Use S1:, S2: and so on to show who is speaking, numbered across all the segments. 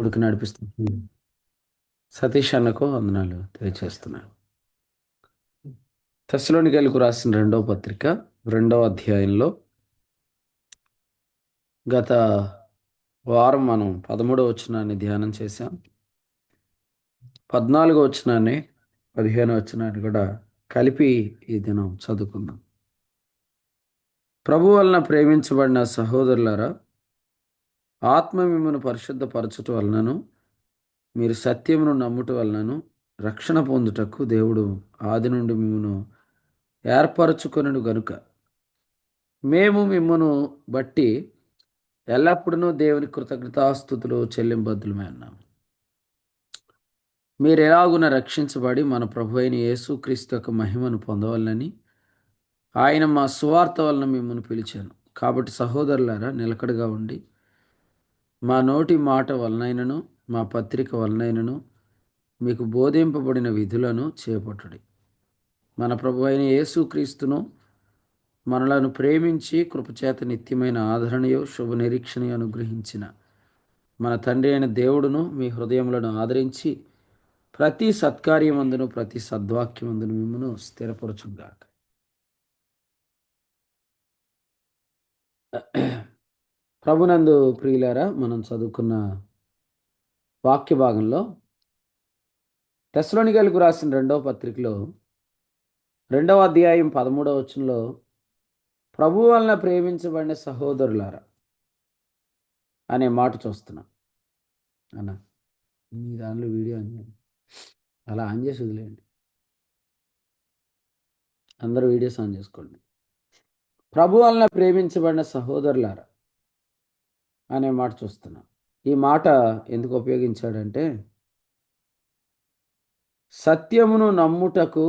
S1: ఉడికి నడిపిస్తుంది. సతీష్ అన్నకు వందనాలు తెలియచేస్తున్నాను. తెస్సలోనికైలకు రాసిన రెండవ పత్రిక రెండవ అధ్యాయంలో గత వారం మనం 13వ వచనాన్ని ధ్యానం చేశాం. 14వ వచనాన్ని 15వ వచనాన్ని కూడా కలిపి ఈ దినం చదువుకుందాం. ప్రభు వలన ప్రేమించబడిన సహోదరులారా, ఆత్మ మిమ్మల్ని పరిశుద్ధపరచుట వలనను మీరు సత్యమును నమ్ముట వలనను రక్షణ పొందుటకు దేవుడు ఆది నుండి మిమ్మను ఏర్పరచుకొనెను గనుక మేము మిమ్మను బట్టి ఎల్లప్పుడూ దేవుని కృతజ్ఞతాస్తుతులు చెల్లింబద్దులమే అన్నాము. మీరు ఎలాగున రక్షించబడి మన ప్రభు అయిన యేసుక్రీస్తు యొక్క మహిమను పొందవాలని ఆయన మా సువార్త వలన మిమ్మల్ని పిలిచాను. కాబట్టి సహోదరులారా, నిలకడగా ఉండి మా నోటి మాట వలనైనను మా పత్రిక వలనైనను మీకు బోధింపబడిన విధులను చేపట్టుడి. మన ప్రభు అయిన యేసుక్రీస్తును మనలను ప్రేమించి కృపచేత నిత్యమైన ఆదరణయో శుభ నిరీక్షణ అనుగ్రహించిన మన తండ్రి అయిన దేవుడును మీ హృదయములను ఆదరించి ప్రతి సత్కార్యమందును ప్రతి సద్వాక్యమందును మిమ్మను స్థిరపరచుగాక. ప్రభునందు ప్రియులారా, మనం చదువుకున్న వాక్య భాగంలో తెస్సలోనికైలకు రాసిన రెండవ పత్రికలో 2వ అధ్యాయం 13వ వచనంలో ప్రభు వలన ప్రేమించబడిన సహోదరులారా అనే మాట చూస్తున్నాం. అన్న మీ దానిలో వీడియో అలా ఆన్ చేసి వదిలేయండి. అందరూ వీడియోస్ ఆన్ చేసుకోండి. ప్రభు వలన ప్రేమించబడిన సహోదరులారా అనే మాట చూస్తున్నాం. ఈ మాట ఎందుకు ఉపయోగించాడంటే సత్యమును నమ్ముటకు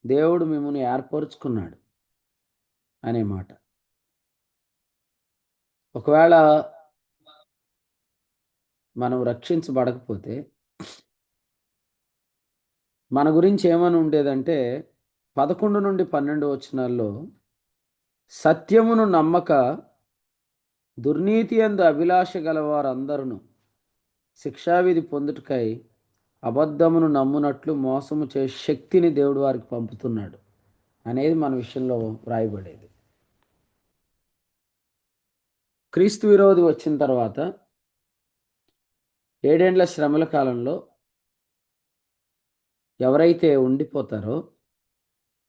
S1: దేవుడు మిమ్మల్ని ఏర్పరుచుకున్నాడు అనే మాట. ఒకవేళ మనం రక్షించబడకపోతే మన గురించి ఏమని ఉండేదంటే 11 నుండి 12 వచనాల్లో సత్యమును నమ్మక దుర్నీతి యందు అభిలాష గలవారందరూ శిక్షావిధి పొందుటకై అబద్ధమును నమ్మునట్లు మోసము చే శక్తిని దేవుడు వారికి పంపుతున్నాడు అనేది మన విషయంలో వ్రాయబడేది. క్రీస్తు విరోధి వచ్చిన తర్వాత 7 ఏండ్ల శ్రమల కాలంలో ఎవరైతే ఉండిపోతారో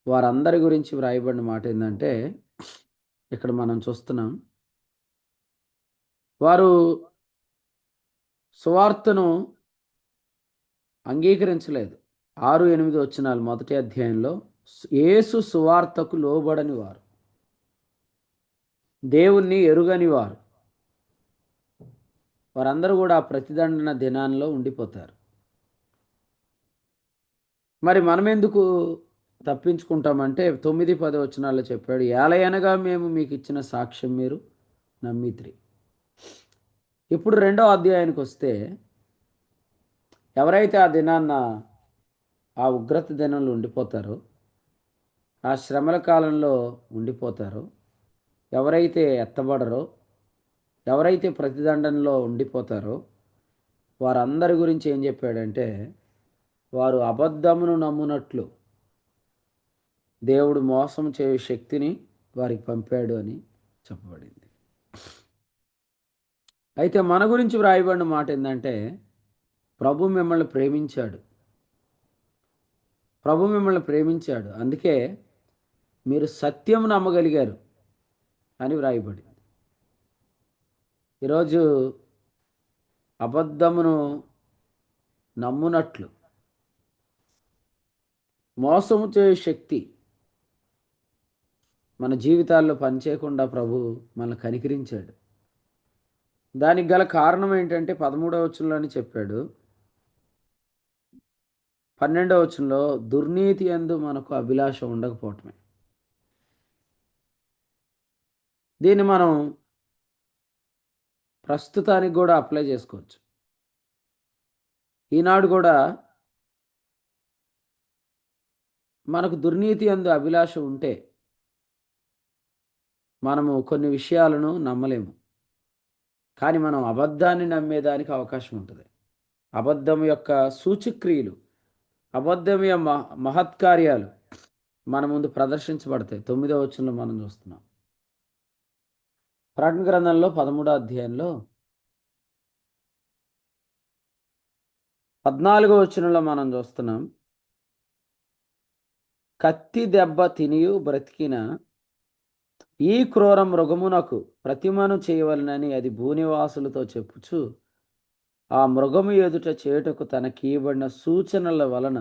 S1: వారందరి గురించి వ్రాయబడిన మాట ఏంటంటే ఇక్కడ మనం చూస్తున్నాం, వారు సువార్తను అంగీకరించలేదు. 6-8 వచనాలు మొదటి అధ్యాయంలో యేసు సువార్తకు లోబడని వారు, దేవుణ్ణి ఎరుగని వారు, వారందరూ కూడా ప్రతిదండన దినాల్లో ఉండిపోతారు. మరి మనం ఎందుకు తప్పించుకుంటామంటే 9-10 వచనాల్లో చెప్పాడు, ఏలయనగా మేము మీకు ఇచ్చిన సాక్ష్యం మీరు నమ్మితిరి. ఇప్పుడు 2వ అధ్యాయానికి వస్తే ఎవరైతే ఆ దినాన్న ఆ ఉగ్రత దినంలో ఉండిపోతారో, ఆ శ్రమల కాలంలో ఉండిపోతారో, ఎవరైతే ఎత్తబడరో, ఎవరైతే ప్రతిదండనలో ఉండిపోతారో వారందరి గురించి ఏం చెప్పాడంటే వారు అబద్ధమును నమ్మునట్లు దేవుడు మోసం చేయు శక్తిని వారికి పంపాడు అని చెప్పబడింది. అయితే మన గురించి వ్రాయబడిన మాట ఏంటంటే ప్రభు మిమ్మల్ని ప్రేమించాడు, ప్రభు మిమ్మల్ని ప్రేమించాడు, అందుకే మీరు సత్యం నమ్మగలిగారు అని వ్రాయబడింది. ఈరోజు అబద్ధమును నమ్మునట్లు మోసము చేయు శక్తి మన జీవితాల్లో పనిచేయకుండా ప్రభు మనల్ని కనికరించాడు. దానికి గల కారణం ఏంటంటే 13వ వచనంలోనే చెప్పాడు, 12వ వచనంలో దుర్నీతి యందు మనకు అభిలాష ఉండకపోవటమే. దీన్ని మనం ప్రస్తుతానికి కూడా అప్లై చేసుకోవచ్చు. ఈనాడు కూడా మనకు దుర్నీతి యందు అభిలాష ఉంటే మనము కొన్ని విషయాలను నమ్మలేము. కానీ మనం అబద్ధాన్ని నమ్మేదానికి అవకాశం ఉంటుంది. అబద్ధం యొక్క సూచక్రియలు, అబద్ధం యొక్క మహత్కార్యాలు మన ముందు ప్రదర్శించబడతాయి. 9వ వచనంలో మనం చూస్తున్నాం. ప్రకటన గ్రంథంలో 13వ అధ్యాయంలో 14వ వచనంలో మనం చూస్తున్నాం. కత్తి దెబ్బ తినియు బ్రతికిన ఈ క్రూర మృగమునకు ప్రతిమను చేయవలనని అది భూనివాసులతో చెప్పుచు ఆ మృగము ఎదుట చేయుటకు తనకీయబడిన సూచనల వలన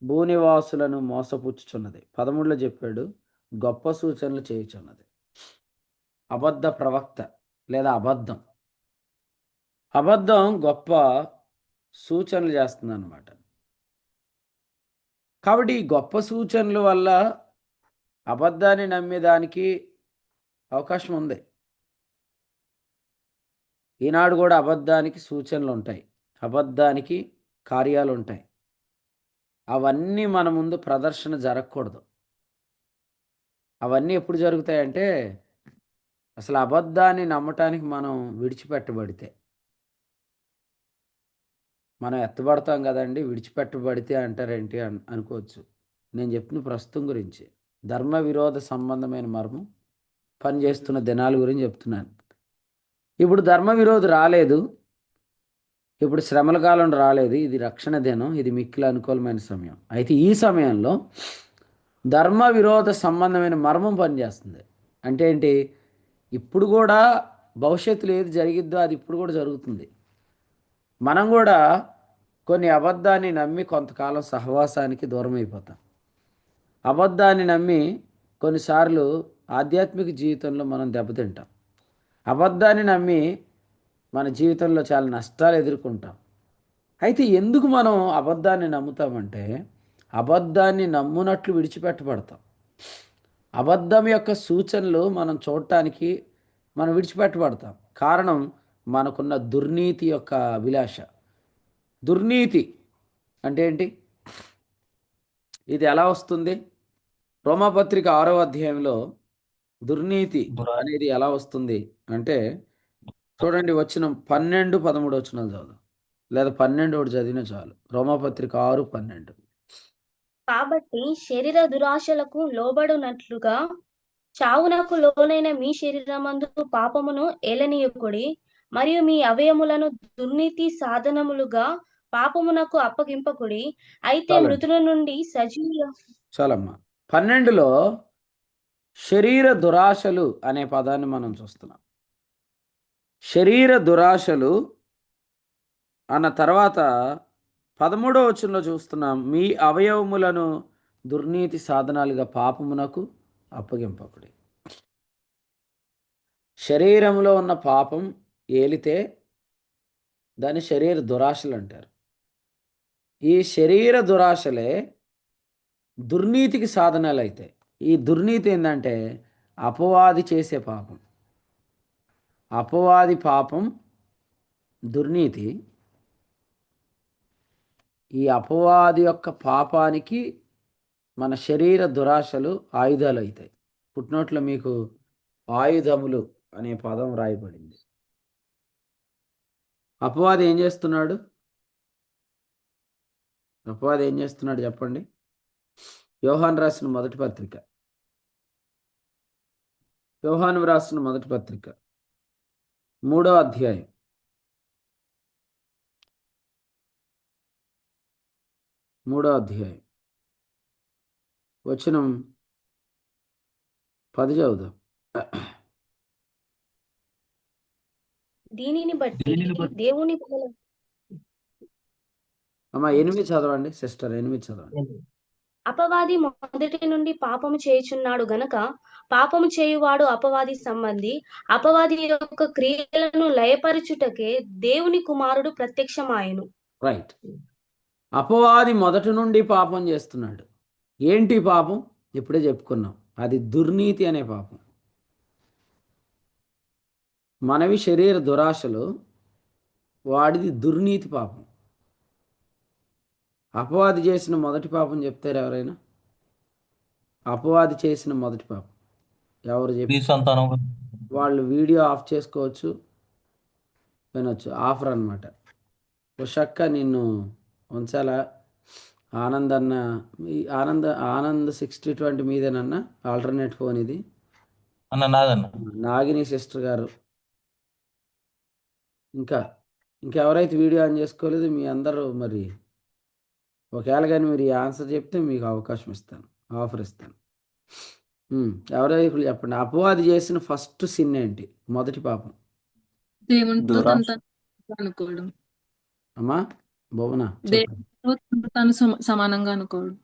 S1: భూనివాసులను మోసపుచ్చుచున్నది. 13లో చెప్పాడు, గొప్ప సూచనలు చేయుచున్నది. అబద్ధ ప్రవక్త లేదా అబద్ధం. అబద్ధం గొప్ప సూచనలు చేస్తుంది అన్నమాట. కాబట్టి ఈ గొప్ప సూచనల వల్ల అబద్ధాన్ని నమ్మేదానికి అవకాశం ఉంది. ఈనాడు కూడా అబద్ధానికి సూచనలు ఉంటాయి, అబద్ధానికి కార్యాలు ఉంటాయి. అవన్నీ మన ముందు ప్రదర్శన జరగకూడదు. అవన్నీ ఎప్పుడు జరుగుతాయంటే అసలు అబద్ధాన్ని నమ్మటానికి మనం విడిచిపెట్టబడితే. మనం ఎత్తబడతాం కదండి, విడిచిపెట్టబడితే అంటారేంటి అనుకోవచ్చు. నేను చెప్పిన ప్రస్తుతం గురించి ధర్మ విరోధ సంబంధమైన మర్మం పనిచేస్తున్న దినాల గురించి చెప్తున్నాను. ఇప్పుడు ధర్మ విరోధి రాలేదు, ఇప్పుడు శ్రమల కాలం రాలేదు. ఇది రక్షణ దినం, ఇది మిక్కిలి అనుకూలమైన సమయం. అయితే ఈ సమయంలో ధర్మ విరోధ సంబంధమైన మర్మం పనిచేస్తుంది. అంటే ఏంటి? ఇప్పుడు కూడా భవిష్యత్తులో ఏది జరిగిద్దో అది ఇప్పుడు కూడా జరుగుతుంది. మనం కూడా కొన్ని అబద్ధాన్ని నమ్మి కొంతకాలం సహవాసానికి దూరం అయిపోతాం. అబద్ధాన్ని నమ్మి కొన్నిసార్లు ఆధ్యాత్మిక జీవితంలో మనం దెబ్బతింటాం. అబద్ధాన్ని నమ్మి మన జీవితంలో చాలా నష్టాలు ఎదుర్కొంటాం. అయితే ఎందుకు మనం అబద్ధాన్ని నమ్ముతామంటే అబద్ధాన్ని నమ్మునట్లు విడిచిపెట్టబడతాం. అబద్ధం యొక్క సూచనలు మనం చూడటానికి మనం విడిచిపెట్టబడతాం. కారణం మనకున్న దుర్నీతి యొక్క అభిలాష. దుర్నీతి అంటే ఏంటి? ఇది ఎలా వస్తుంది? రోమాపత్రిక 6వ అధ్యాయంలో దుర్నీతి అనేది ఎలా వస్తుంది అంటే చూడండి, వచ్చిన 12, 13 వచనాలు చదువు, లేదా 12 ఒకటి చదివినా చాలు. రోమాపత్రిక 6:12.
S2: కాబట్టి శరీర దురాశలకు లోబడునట్లుగా చావునకు లోనైన మీ శరీరమందు పాపమును ఏలనీయకుడి, మరియు మీ అవయములను దుర్నీతి సాధనములుగా పాపమునకు అప్పగింపకుడి. అయితే
S1: చాలండి,
S2: మృతుల నుండి సజీవ
S1: చాలమ్మా. 12లో శరీర దురాశలు అనే పదాన్ని మనం చూస్తున్నాం. శరీర దురాశలు అన్న తర్వాత 13వ వచనంలో చూస్తున్నాం, మీ అవయవములను దుర్నీతి సాధనాలుగా పాపమునకు అప్పగింపకుడి. శరీరంలో ఉన్న పాపం ఏలితే దాన్ని శరీర దురాశలు అంటారు. ఈ శరీర దురాశలే దుర్నీతికి సాధనాలు అయితే. ఈ దుర్నీతి ఏంటంటే అపవాది చేసే పాపం. అపవాది పాపం దుర్నీతి. ఈ అపవాది యొక్క పాపానికి మన శరీర దురాశలు ఆయుధాలు అవుతాయి. పుట్టినోట్లో మీకు ఆయుధములు అనే పదం రాయబడింది. అపవాది ఏం చేస్తున్నాడు? అపవాది ఏం చేస్తున్నాడు చెప్పండి? యోహాను రాసిన మొదటి పత్రిక, యోహాను రాసిన మొదటి పత్రిక 3వ అధ్యాయం 3వ అధ్యాయం వచనం 10 చదువుదాం.
S2: దీనిని బట్టి దేవుని
S1: అమ్మా 8 చదవండి సిస్టర్, 8 చదవండి.
S2: అపవాది మొదటి నుండి పాపము చేయుచున్నాడు గనక పాపము చేయువాడు అపవాది సంబంధి. అపవాది యొక్క క్రియలను లయపరచుటకే దేవుని కుమారుడు ప్రత్యక్షమాయెను.
S1: రైట్. అపవాది మొదటి నుండి పాపం చేస్తున్నాడు. ఏంటి పాపం? ఇప్పుడే చెప్పుకున్నాం, అది దుర్నీతి అనే పాపం. మనవి శరీర దురాశలు, వాడిది దుర్నీతి పాపం. అపవాది చేసిన మొదటి పాపం చెప్తారు ఎవరైనా? అపవాది చేసిన మొదటి పాపం ఎవరు చెప్పి? వాళ్ళు వీడియో ఆఫ్ చేసుకోవచ్చు, వినొచ్చు. ఆఫర్ అనమాట. ఉషక్క నిన్ను ఉంచాలా? ఆనంద్ అన్న, ఈ ఆనంద్ 6020 మీదేనన్నా ఆల్టర్నేట్ ఫోన్ ఇది.
S3: అన్న నాదన్న.
S1: నాగిని సిస్టర్ గారు, ఇంకా ఇంకెవరైతే వీడియో ఆన్ చేసుకోలేదు మీ అందరూ మరి, ఒకవేళ కానీ మీరు ఈ ఆన్సర్ చెప్తే మీకు అవకాశం ఇస్తాను, ఆఫర్ ఇస్తాను. ఎవరైతే ఇప్పుడు చెప్పండి. అపవాది చేసిన ఫస్ట్ సిన్ ఏంటి? మొదటి పాపం.
S4: దేవునితో తను
S3: దురాశ.
S4: తను అనుకోవడం.
S1: అమ్మా భువన చెప్పండి.
S4: దేవునితో తను తను సమానంగా అనుకోవడం.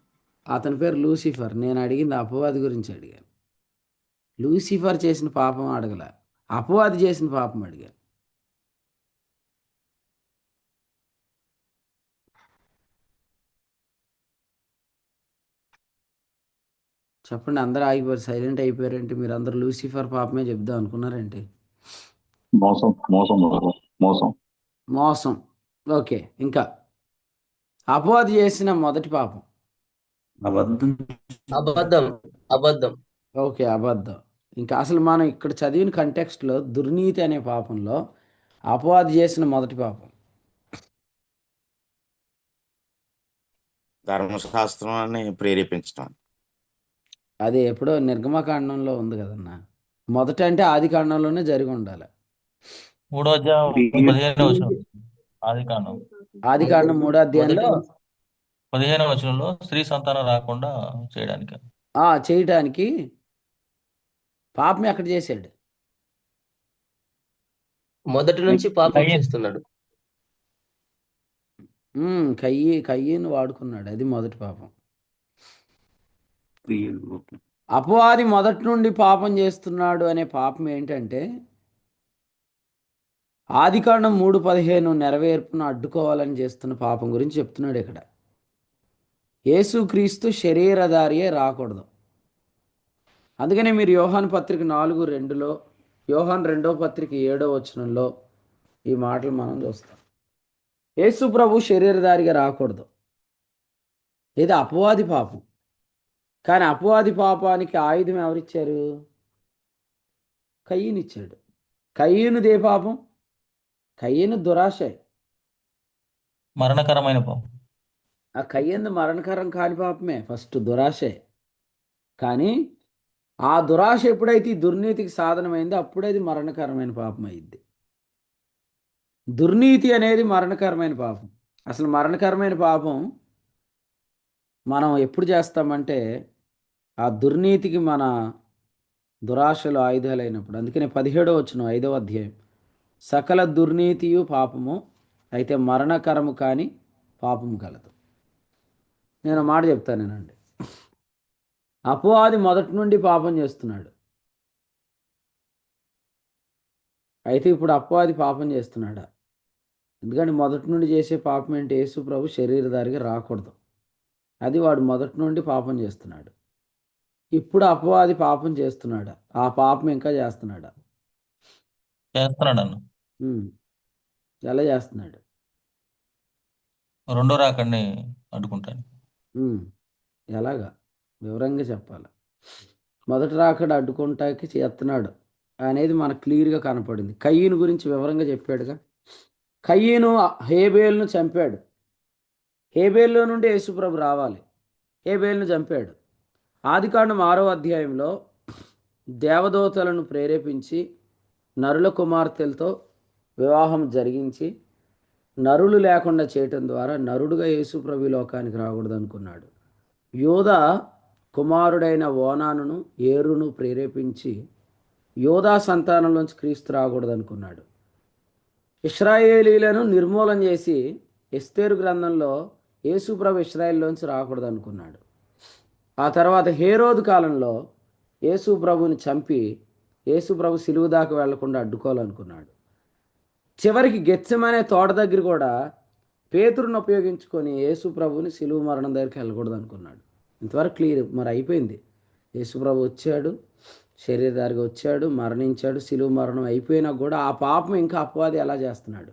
S1: అతని పేరు లూసిఫర్. నేను అడిగింది అపవాది గురించి అడిగాను. లూసిఫర్ చేసిన పాపం అడగల, అపవాది చేసిన పాపం అడిగాను. చెప్పండి. అందరూ ఆగిపోయారు, సైలెంట్ అయిపోయారంటే మీరు అందరూ లూసిఫర్ పాపమే చెప్దాం అనుకున్నారంటే.
S5: మోసం మోసం మోసం మోసం
S1: మోసం. ఓకే. ఇంకా అపవాది చేసిన మొదటి పాపం.
S3: అబద్ధం.
S6: అబద్ధం అబద్ధం
S1: ఓకే, అబద్ధం. ఇంకా అసలు మనం ఇక్కడ చదివిన కంటెక్స్ట్లో దుర్నీతి అనే పాపంలో అపవాది చేసిన మొదటి పాపం.
S7: ధర్మశాస్త్రాన్ని ప్రేరేపించడం.
S1: అది ఎప్పుడో నిర్గమకాండంలో ఉంది కదన్నా. మొదట అంటే ఆది కాండంలోనే జరిగి ఉండాలి.
S3: 3వ అధ్యాయం 15వ వచనం. ఆది కాండం
S1: ఆది కాండం 3వ అధ్యాయంలో
S6: మొదటి
S3: 15వ వచనంలో స్త్రీ సంతానం రాకుండా చేయడానికి.
S1: చేయటానికి పాపం ఎక్కడ చేశాడు?
S6: మొదటి నుంచి పాపం
S3: కయ్యను.
S6: చేస్తున్నాడు.
S1: కయ్యను వాడుకున్నాడు. అది మొదటి పాపం. అపవాది మొదటి నుండి పాపం చేస్తున్నాడు అనే పాపం ఏంటంటే ఆదికాండం 3:15 నెరవేర్పును అడ్డుకోవాలని చేస్తున్న పాపం గురించి చెప్తున్నాడు ఇక్కడ. యేసుక్రీస్తు శరీరధారియే రాకూడదు. అందుకనే మీరు యోహాను పత్రిక 4:2లో, యోహాను 2వ పత్రిక 7వ వచనంలో ఈ మాటలు మనం చూస్తాం. యేసు ప్రభు శరీరధారిగా రాకూడదు. ఇది అపవాది పాపం. కానీ అపవాది పాపానికి ఆయుధం ఎవరిచ్చారు? కయ్యను ఇచ్చాడు. కయ్యనుదే పాపం? కయ్యను దురాశే.
S3: మరణకరమైన పాపం.
S1: ఆ కయ్యను మరణకరం కాని పాపమే, ఫస్ట్ దురాశే. కానీ ఆ దురాశ ఎప్పుడైతే ఈ దుర్నీతికి సాధనమైందో అప్పుడైతే మరణకరమైన పాపం అయింది. దుర్నీతి అనేది మరణకరమైన పాపం. అసలు మరణకరమైన పాపం మనం ఎప్పుడు చేస్తామంటే ఆ దుర్నీతికి మన దురాశలు ఆయుధాలైనప్పుడు. అందుకనే 17వ వచనం 5వ అధ్యాయం, సకల దుర్నీతియు పాపము, అయితే మరణకరము కాని పాపము కలదు. నేను మాట చెప్తానేనండి. అపవాది మొదటి నుండి పాపం చేస్తున్నాడు. అయితే ఇప్పుడు అపవాది పాపం చేస్తున్నాడా? ఎందుకంటే మొదటి నుండి చేసే పాపం ఏంటి? యేసు ప్రభు శరీరధారిగా రాకూడదు. అది వాడు మొదటి నుండి పాపం చేస్తున్నాడు. ఇప్పుడు అపవాది పాపం చేస్తున్నాడా? ఆ పాపం ఇంకా చేస్తున్నాడా?
S3: చేస్తున్నాడు అన్న.
S1: ఎలా చేస్తున్నాడు?
S3: రెండో రాకడిని అడ్డుకుంటాను.
S1: ఎలాగా? వివరంగా చెప్పాలి. మొదటి రాకడ అడ్డుకుంటాకి చేస్తున్నాడు అనేది మనకు క్లియర్గా కనపడింది. కయ్యను గురించి వివరంగా చెప్పాడుగా. కయ్యను హేబేలును చంపాడు. హేబేల్లో నుండి యేసుప్రభు రావాలి. హేబేలును చంపాడు. ఆదికాండం 6వ అధ్యాయంలో దేవదూతలను ప్రేరేపించి నరుల కుమార్తెలతో వివాహం జరిగించి నరులు లేకుండా చేయటం ద్వారా నరుడుగా యేసుప్రభు లోకానికి రాకూడదు అనుకున్నాడు. యోధా కుమారుడైన ఓనానును ఏరును ప్రేరేపించి యోధా సంతానంలోంచి క్రీస్తు రాకూడదు అనుకున్నాడు. ఇశ్రాయేలీలను నిర్మూలన చేసి ఎస్తేరు గ్రంథంలో యేసుప్రభు ఇశ్రాయేల్లోంచి రాకూడదు అనుకున్నాడు. ఆ తర్వాత హేరోదు కాలంలో యేసుప్రభుని చంపి యేసుప్రభు సిలువ దాకా వెళ్లకుండా అడ్డుకోవాలనుకున్నాడు. చివరికి గెత్సెమనే తోట దగ్గర కూడా పేతురును ఉపయోగించుకొని యేసుప్రభుని సిలువ మరణం దగ్గరికి వెళ్ళకూడదు అనుకున్నాడు. ఇంతవరకు క్లియర్. మరి అయిపోయింది. యేసుప్రభు వచ్చాడు, శరీరధారిగా వచ్చాడు, మరణించాడు, సిలువ మరణం అయిపోయినా కూడా ఆ పాపం ఇంకా అపవాది ఎలా చేస్తున్నాడు?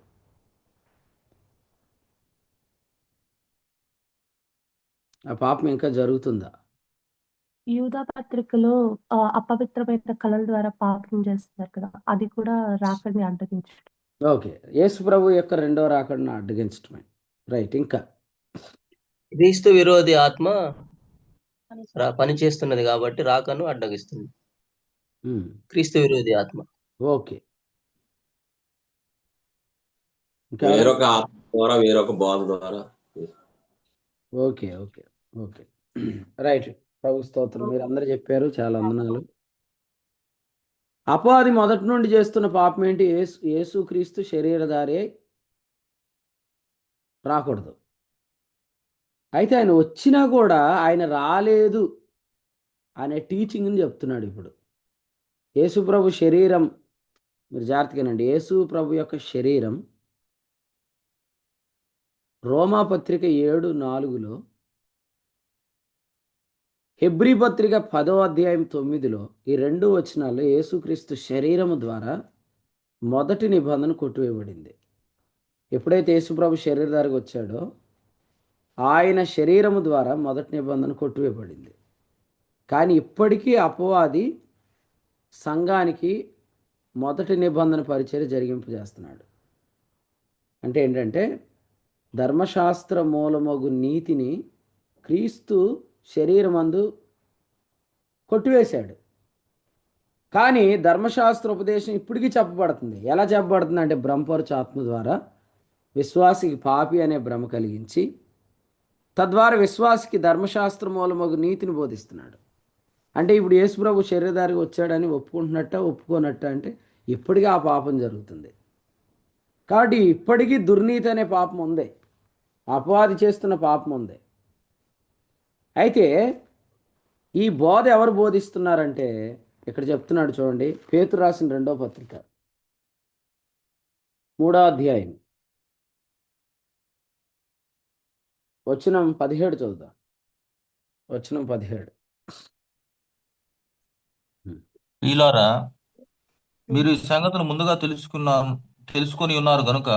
S1: ఆ పాపం ఇంకా జరుగుతుందా?
S8: యూదా పత్రికలో అపవిత్రమైన కళల ద్వారా పాపం చేస్తున్నారు కదా, అది కూడా రాకడిని అడ్డగించాడు.
S1: ఓకే. యేసు ప్రభు యొక్క రెండో రాకడను అడ్డగించటమే. రైట్. ఇంకా
S6: క్రీస్తు విరోధి ఆత్మ పని చేస్తున్నది కాబట్టి రాకను అడ్డగిస్తుంది.
S1: ఉమ్,
S6: క్రీస్తు విరోధి ఆత్మ.
S1: ఓకే. ఇంకా
S9: వేరొక ఆత్మ ద్వారా వేరొక బోధ ద్వారా
S1: ఓకే. ఓకే. ఓకే. రైట్. ప్రభు స్తోత్రం. మీరు అందరూ చెప్పారు. చాలా వందనాలు. అపవాది మొదటి నుండి చేస్తున్న పాపం ఏంటి? యేసుక్రీస్తు శరీరధారి అయి రాకూడదు. అయితే ఆయన వచ్చినా కూడా ఆయన రాలేదు అనే టీచింగ్ని చెప్తున్నాడు ఇప్పుడు. యేసు ప్రభు శరీరం, మీరు జాగ్రత్తగానండి, యేసు ప్రభు యొక్క శరీరం రోమా పత్రిక 7:4లో, హెబ్రీ పత్రిక 10వ అధ్యాయం 9లో, ఈ 2 వచనాల్లో యేసుక్రీస్తు శరీరము ద్వారా మొదటి నిబంధన కొట్టివేయబడింది. ఎప్పుడైతే యేసుప్రభు శరీరధారికి వచ్చాడో ఆయన శరీరము ద్వారా మొదటి నిబంధన కొట్టివేయబడింది. కానీ ఇప్పటికీ అపవాది సంఘానికి మొదటి నిబంధన పరిచర్య జరిగింపజేస్తున్నాడు. అంటే ఏంటంటే ధర్మశాస్త్ర మూలమగు నీతిని క్రీస్తు శరీరమందు కొట్టివేశాడు. కానీ ధర్మశాస్త్ర ఉపదేశం ఇప్పటికీ చెప్పబడుతుంది. ఎలా చెప్పబడుతుంది అంటే బ్రహ్మపరచు ఆత్మ ద్వారా విశ్వాసికి పాపి అనే భ్రమ కలిగించి తద్వారా విశ్వాసికి ధర్మశాస్త్ర మూలమగు నీతిని బోధిస్తున్నాడు. అంటే ఇప్పుడు యేసుప్రభు శరీరధారికి వచ్చాడని ఒప్పుకుంటున్నట్ట ఒప్పుకోనట్ట అంటే ఇప్పటికీ ఆ పాపం జరుగుతుంది. కాబట్టి ఇప్పటికీ దుర్నీతి అనే పాపం ఉంది, అపవాది చేస్తున్న పాపం ఉంది. అయితే ఈ బోధ ఎవరు బోధిస్తున్నారంటే ఇక్కడ చెప్తున్నాడు చూడండి, పేతురు రాసిన 2వ పత్రిక 3వ అధ్యాయం వచనం 17 చదువుదాం. వచనం 17.
S3: ప్రియులారా, మీరు ఈ సంగతులు ముందుగా తెలుసుకొని ఉన్నారు గనుక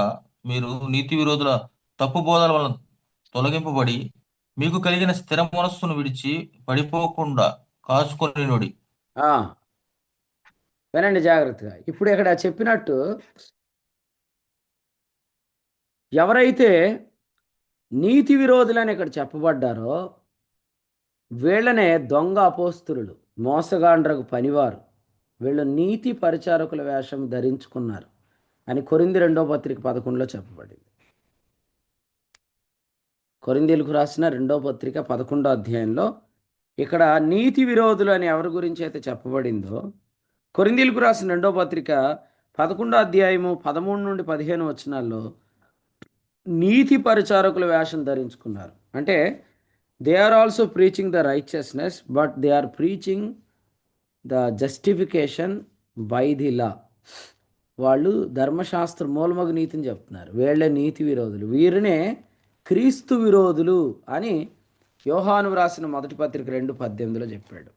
S3: మీరు నీతి విరోధుల తప్పు బోధల వలన తొలగింపబడి మీకు కలిగిన స్థిర మనస్సును విడిచి పడిపోకుండా కాచుకొని
S1: ఆ, వినండి జాగ్రత్తగా. ఇప్పుడు ఇక్కడ చెప్పినట్టు ఎవరైతే నీతి విరోధులని ఇక్కడ చెప్పబడ్డారో వీళ్ళనే దొంగ అపోస్తులు, మోసగాండ్రకు పనివారు, వీళ్ళు నీతి పరిచారకుల వేషం ధరించుకున్నారు అని కొరింథీ 2వ పత్రిక 11లో చెప్పబడింది. కొరింథీలకు రాసిన 2వ పత్రిక 11వ అధ్యాయంలో ఇక్కడ నీతి విరోధులు అని ఎవరి గురించి అయితే చెప్పబడిందో కొరింథీలకు రాసిన 2వ పత్రిక 11వ అధ్యాయము 13 నుండి 15 వచనాల్లో నీతి పరిచారకుల వేషం ధరించుకున్నారు. అంటే they are also preaching the righteousness but they are preaching the justification by the law. వాళ్ళు ధర్మశాస్త్ర మూలమగు నీతిని చెప్తున్నారు. వీళ్ళే నీతి విరోధులు. వీరినే క్రీస్తు విరోధులు అని యోహాను రాసిన మొదటి పత్రిక 2:18లో చెప్పాడు.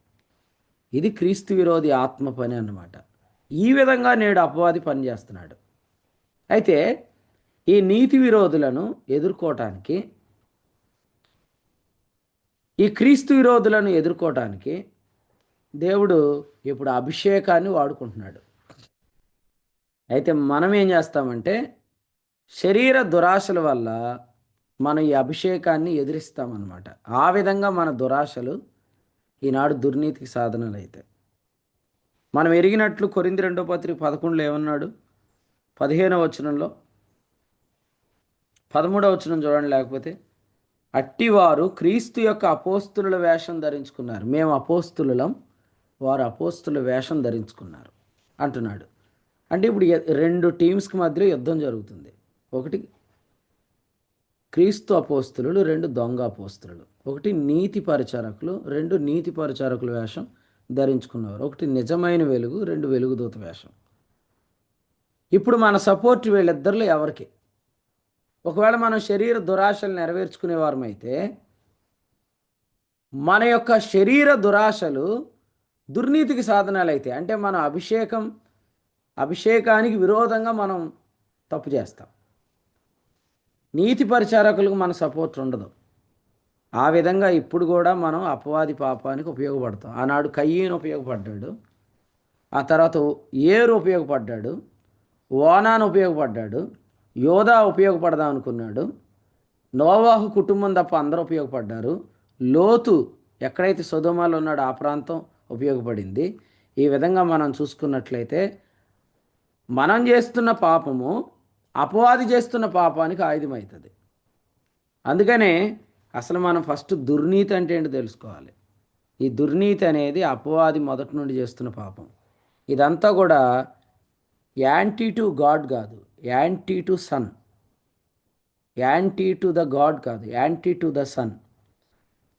S1: ఇది క్రీస్తు విరోధి ఆత్మ పని అన్నమాట. ఈ విధంగా నేడు అపవాది పనిచేస్తున్నాడు. అయితే ఈ నీతి విరోధులను ఎదుర్కోవటానికి, ఈ క్రీస్తు విరోధులను ఎదుర్కోవటానికి దేవుడు ఇప్పుడు అభిషేకాన్ని వాడుకుంటున్నాడు. అయితే మనం ఏం చేస్తామంటే శరీర దురాశల వల్ల మనం ఈ అభిషేకాన్ని ఎదిరిస్తామన్నమాట. ఆ విధంగా మన దురాశలు ఈనాడు దుర్నీతికి సాధనాలు అయితే మనం ఎరిగినట్లు కొరింథీ 2వ పత్రిక 11లో ఏమన్నాడు? 15వ వచనంలో 13వ వచనం చూడండి, లేకపోతే అట్టివారు క్రీస్తు యొక్క అపోస్తుల వేషం ధరించుకున్నారు. మేము అపోస్తులం, వారు అపోస్తుల వేషం ధరించుకున్నారు అంటున్నాడు. అంటే ఇప్పుడు 2 టీమ్స్కి మధ్య యుద్ధం జరుగుతుంది. ఒకటి క్రీస్తు అపోస్తులు, 2 దొంగ అపోస్తులు. ఒకటి నీతి పరిచారకులు, 2 నీతి పరిచారకుల వేషం ధరించుకున్నవారు. ఒకటి నిజమైన వెలుగు, 2 వెలుగుదూత వేషం. ఇప్పుడు మన సపోర్ట్ వీళ్ళిద్దరిలో ఎవరికి? ఒకవేళ మనం శరీర దురాశలు నెరవేర్చుకునేవారమైతే మన యొక్క శరీర దురాశలు దుర్నీతికి సాధనాలు అయితే, అంటే మన అభిషేకానికి విరోధంగా మనం తప్పు చేస్తాం. నీతి పరిచారకులకు మన సపోర్ట్ ఉండదు. ఆ విధంగా ఇప్పుడు కూడా మనం అపవాది పాపానికి ఉపయోగపడతాం. ఆనాడు కయ్యను ఉపయోగపడ్డాడు, ఆ తర్వాత ఏరు ఉపయోగపడ్డాడు, ఓనాను ఉపయోగపడ్డాడు, యోధా ఉపయోగపడదాం అనుకున్నాడు, నోవాహు కుటుంబం తప్ప అందరూ ఉపయోగపడ్డారు, లోతు ఎక్కడైతే సొదొమలో ఉన్నాడో ఆ ప్రాంతం ఉపయోగపడింది. ఈ విధంగా మనం చూసుకున్నట్లయితే మనం చేస్తున్న పాపము అపవాది చేస్తున్న పాపానికి ఆయుధమవుతుంది. అందుకనే అసలు మనం ఫస్ట్ దుర్నీతి అంటే ఏంటో తెలుసుకోవాలి. ఈ దుర్నీతి అనేది అపవాది మొదటి నుండి చేస్తున్న పాపం. ఇదంతా కూడా యాంటీ టు గాడ్ కాదు, anti to son. Anti to the God కాదు, యాంటీ టు ద సన్.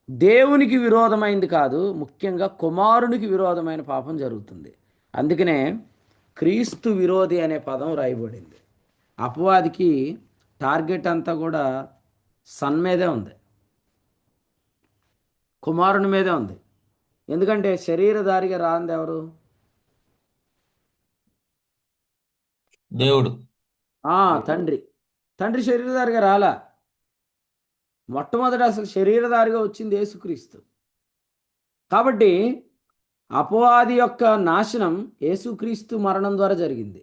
S1: దేవునికి విరోధమైంది కాదు, ముఖ్యంగా కుమారునికి విరోధమైన పాపం జరుగుతుంది. అందుకనే క్రీస్తు విరోధి అనే పదం రాయబడింది. అపవాదికి టార్గెట్ అంతా కూడా సన్ మీదే ఉంది, కుమారుని మీదే ఉంది. ఎందుకంటే శరీరధారిగా రాంది ఎవరు?
S3: దేవుడు.
S1: తండ్రి. తండ్రి శరీరధారిగా రాలా. మొట్టమొదట అసలు శరీరధారిగా వచ్చింది యేసుక్రీస్తు. కాబట్టి అపవాది యొక్క నాశనం యేసుక్రీస్తు మరణం ద్వారా జరిగింది.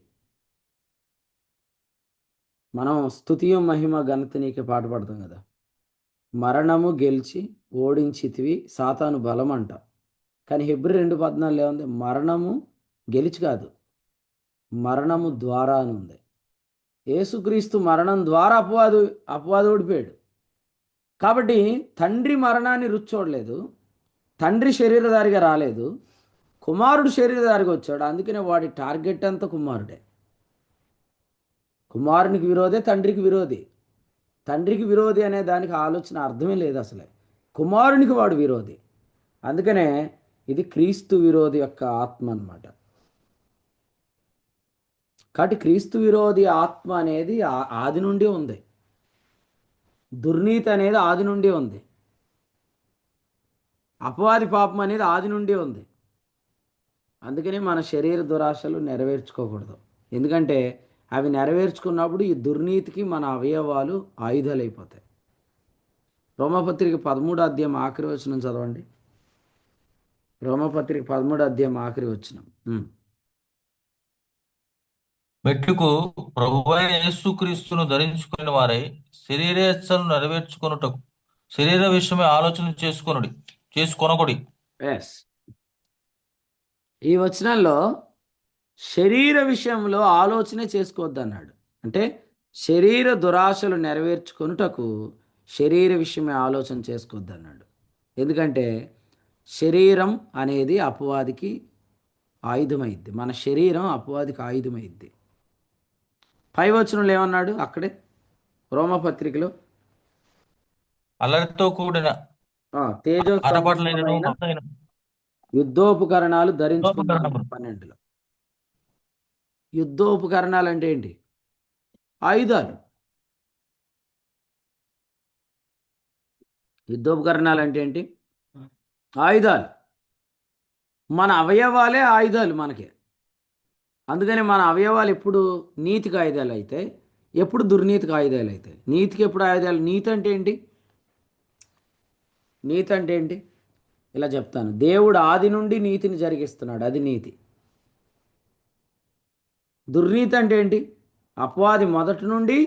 S1: మనం స్తుతియం మహిమ ఘనత నీకే పాట పాడతాం కదా, మరణము గెలిచి ఓడించితివి సాతాను బలం అంట. కానీ హెబ్రీ 2:14 ఏముంది? మరణము గెలిచి కాదు, మరణము ద్వారా అని ఉంది. యేసుక్రీస్తు మరణం ద్వారా అపవాది ఓడిపోయాడు. కాబట్టి తండ్రి మరణాన్ని రుచి చూడలేదు, తండ్రి శరీరధారిగా రాలేదు, కుమారుడు శరీరధారిగా వచ్చాడు. అందుకనే వాడి టార్గెట్ అంతా కుమారుడే. కుమారునికి విరోధే తండ్రికి విరోధి. తండ్రికి విరోధి అనే దానికి ఆలోచన అర్థమే లేదు అసలే. కుమారునికి వాడు విరోధి. అందుకనే ఇది క్రీస్తు విరోధి యొక్క ఆత్మ అన్నమాట. కాబట్టి క్రీస్తు విరోధి ఆత్మ అనేది ఆది నుండి ఉంది. దుర్నీతి అనేది ఆది నుండి ఉంది. అపవాది పాపం అనేది ఆది నుండి ఉంది. అందుకని మన శరీర దురాశలు నెరవేర్చుకోకూడదు. ఎందుకంటే అవి నెరవేర్చుకున్నప్పుడు ఈ దుర్నీతికి మన అవయవాలు ఆయుధాలు అయిపోతాయి. రోమపత్రిక 13వ అధ్యాయం ఆఖరి వచనం చదవండి. రోమపత్రిక 13వ అధ్యాయం ఆఖరి వచనం.
S3: మెట్టుకు ప్రభువైన యేసుక్రీస్తును ధరించుకుని వారై శరీరేచ్ఛను నెరవేర్చుకొనుటకు శరీర విషయమే ఆలోచన చేసుకొనకుడి.
S1: ఎస్, ఈ వచనంలో శరీర విషయంలో ఆలోచనే చేసుకోవద్దు అన్నాడు. అంటే శరీర దురాశలు నెరవేర్చుకొనుటకు శరీర విషయమే ఆలోచన చేసుకోవద్దు అన్నాడు. ఎందుకంటే శరీరం అనేది అపవాదికి ఆయుధమైద్ది. మన శరీరం అపవాదికి ఆయుధమైద్ది. పై వచనంలో ఏమన్నాడు? అక్కడే రోమపత్రికలో
S3: అల్లరితో కూడిన
S1: తేజో
S3: ఆటపాటలైన
S1: యుద్ధోపకరణాలు ధరించుకున్నాడు. 12లో యుద్ధోపకరణాలు అంటే ఏంటి? ఆయుధాలు. యుద్ధోపకరణాలు అంటే ఏంటి? ఆయుధాలు. మన అవయవాలే ఆయుధాలు మనకి. అందుకని మన అవయవాలు ఎప్పుడు నీతికి ఆయుధాలు అయితే, ఎప్పుడు దుర్నీతికి ఆయుధాలు అవుతాయి. నీతికి ఎప్పుడు ఆయుధాలు? నీతి అంటే ఏంటి? నీతి అంటే ఏంటి? ఇలా చెప్తాను. దేవుడు ఆది నుండి నీతిని జరిగిస్తున్నాడు, అది నీతి. దుర్నీతి అంటే ఏంటి? అపవాది మొదటి నుండి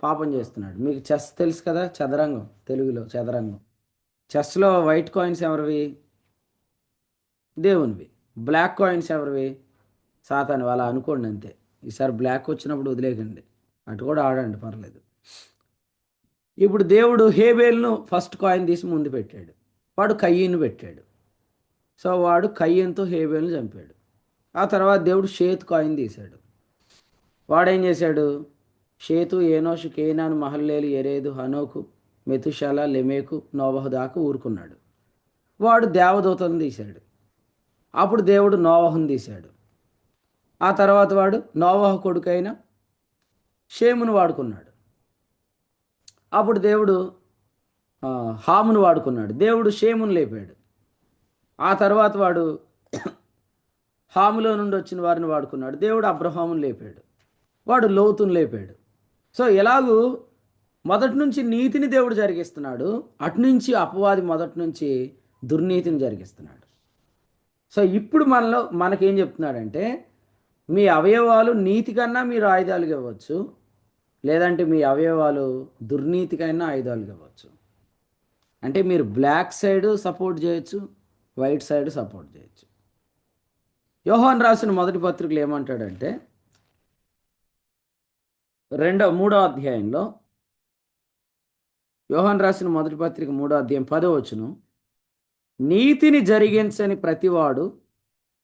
S1: పాపం చేస్తున్నాడు. మీకు చెస్ తెలుసు కదా, చదరంగం, తెలుగులో చదరంగం. చెస్లో వైట్ కాయిన్స్ ఎవరివి? దేవునివి. బ్లాక్ కాయిన్స్ ఎవరివి? సాతాను. అలా అనుకోండి అంతే. ఈసారి బ్లాక్ వచ్చినప్పుడు వదిలేకండి, అటు కూడా ఆడండి, పర్లేదు. ఇప్పుడు దేవుడు హేబేల్ను ఫస్ట్ కాయిన్ తీసి ముందు పెట్టాడు, వాడు కయ్యను పెట్టాడు. సో వాడు కయ్యంతో హేబేల్ను చంపాడు. ఆ తర్వాత దేవుడు షేతు కాయిన్ తీశాడు. వాడేం చేశాడు? షేతు, ఏనోషు, కేనాను, మహల్లేలు, ఎరేదు, హనోకు, మెతుషాల, లెమేకు, నోవహు దాకా ఊరుకున్నాడు. వాడు దేవదూతలను తీశాడు. అప్పుడు దేవుడు నోవహుని తీశాడు. ఆ తర్వాత వాడు నోవహు కొడుకైన షేమును వాడుకున్నాడు. అప్పుడు దేవుడు హామును వాడుకున్నాడు. దేవుడు షేమును లేపాడు. ఆ తర్వాత వాడు హాములో నుండి వచ్చిన వారిని వాడుకున్నాడు. దేవుడు అబ్రహామును లేపాడు. వాడు లోతును లేపాడు. సో ఎలాగూ మొదటి నుంచి నీతిని దేవుడు జరిగిస్తున్నాడు, అటు నుంచి అపవాది మొదటి నుంచి దుర్నీతిని జరిగిస్తున్నాడు. సో ఇప్పుడు మనకేం చెప్తున్నాడంటే, మీ అవయవాలు నీతి కన్నా మీరు ఆయుధాలుగా ఇవ్వచ్చు, లేదంటే మీ అవయవాలు దుర్నీతికైనా ఆయుధాలుగా ఇవ్వచ్చు. అంటే మీరు బ్లాక్ సైడ్ సపోర్ట్ చేయొచ్చు, వైట్ సైడ్ సపోర్ట్ చేయొచ్చు. యోహాన్ రాసిన మొదటి పత్రికలు ఏమంటాడంటే 3వ అధ్యాయంలో, యోహాన్ రాసిన మొదటి పత్రిక 3వ అధ్యాయం 10వ వచనం, నీతిని జరిగించని ప్రతివాడు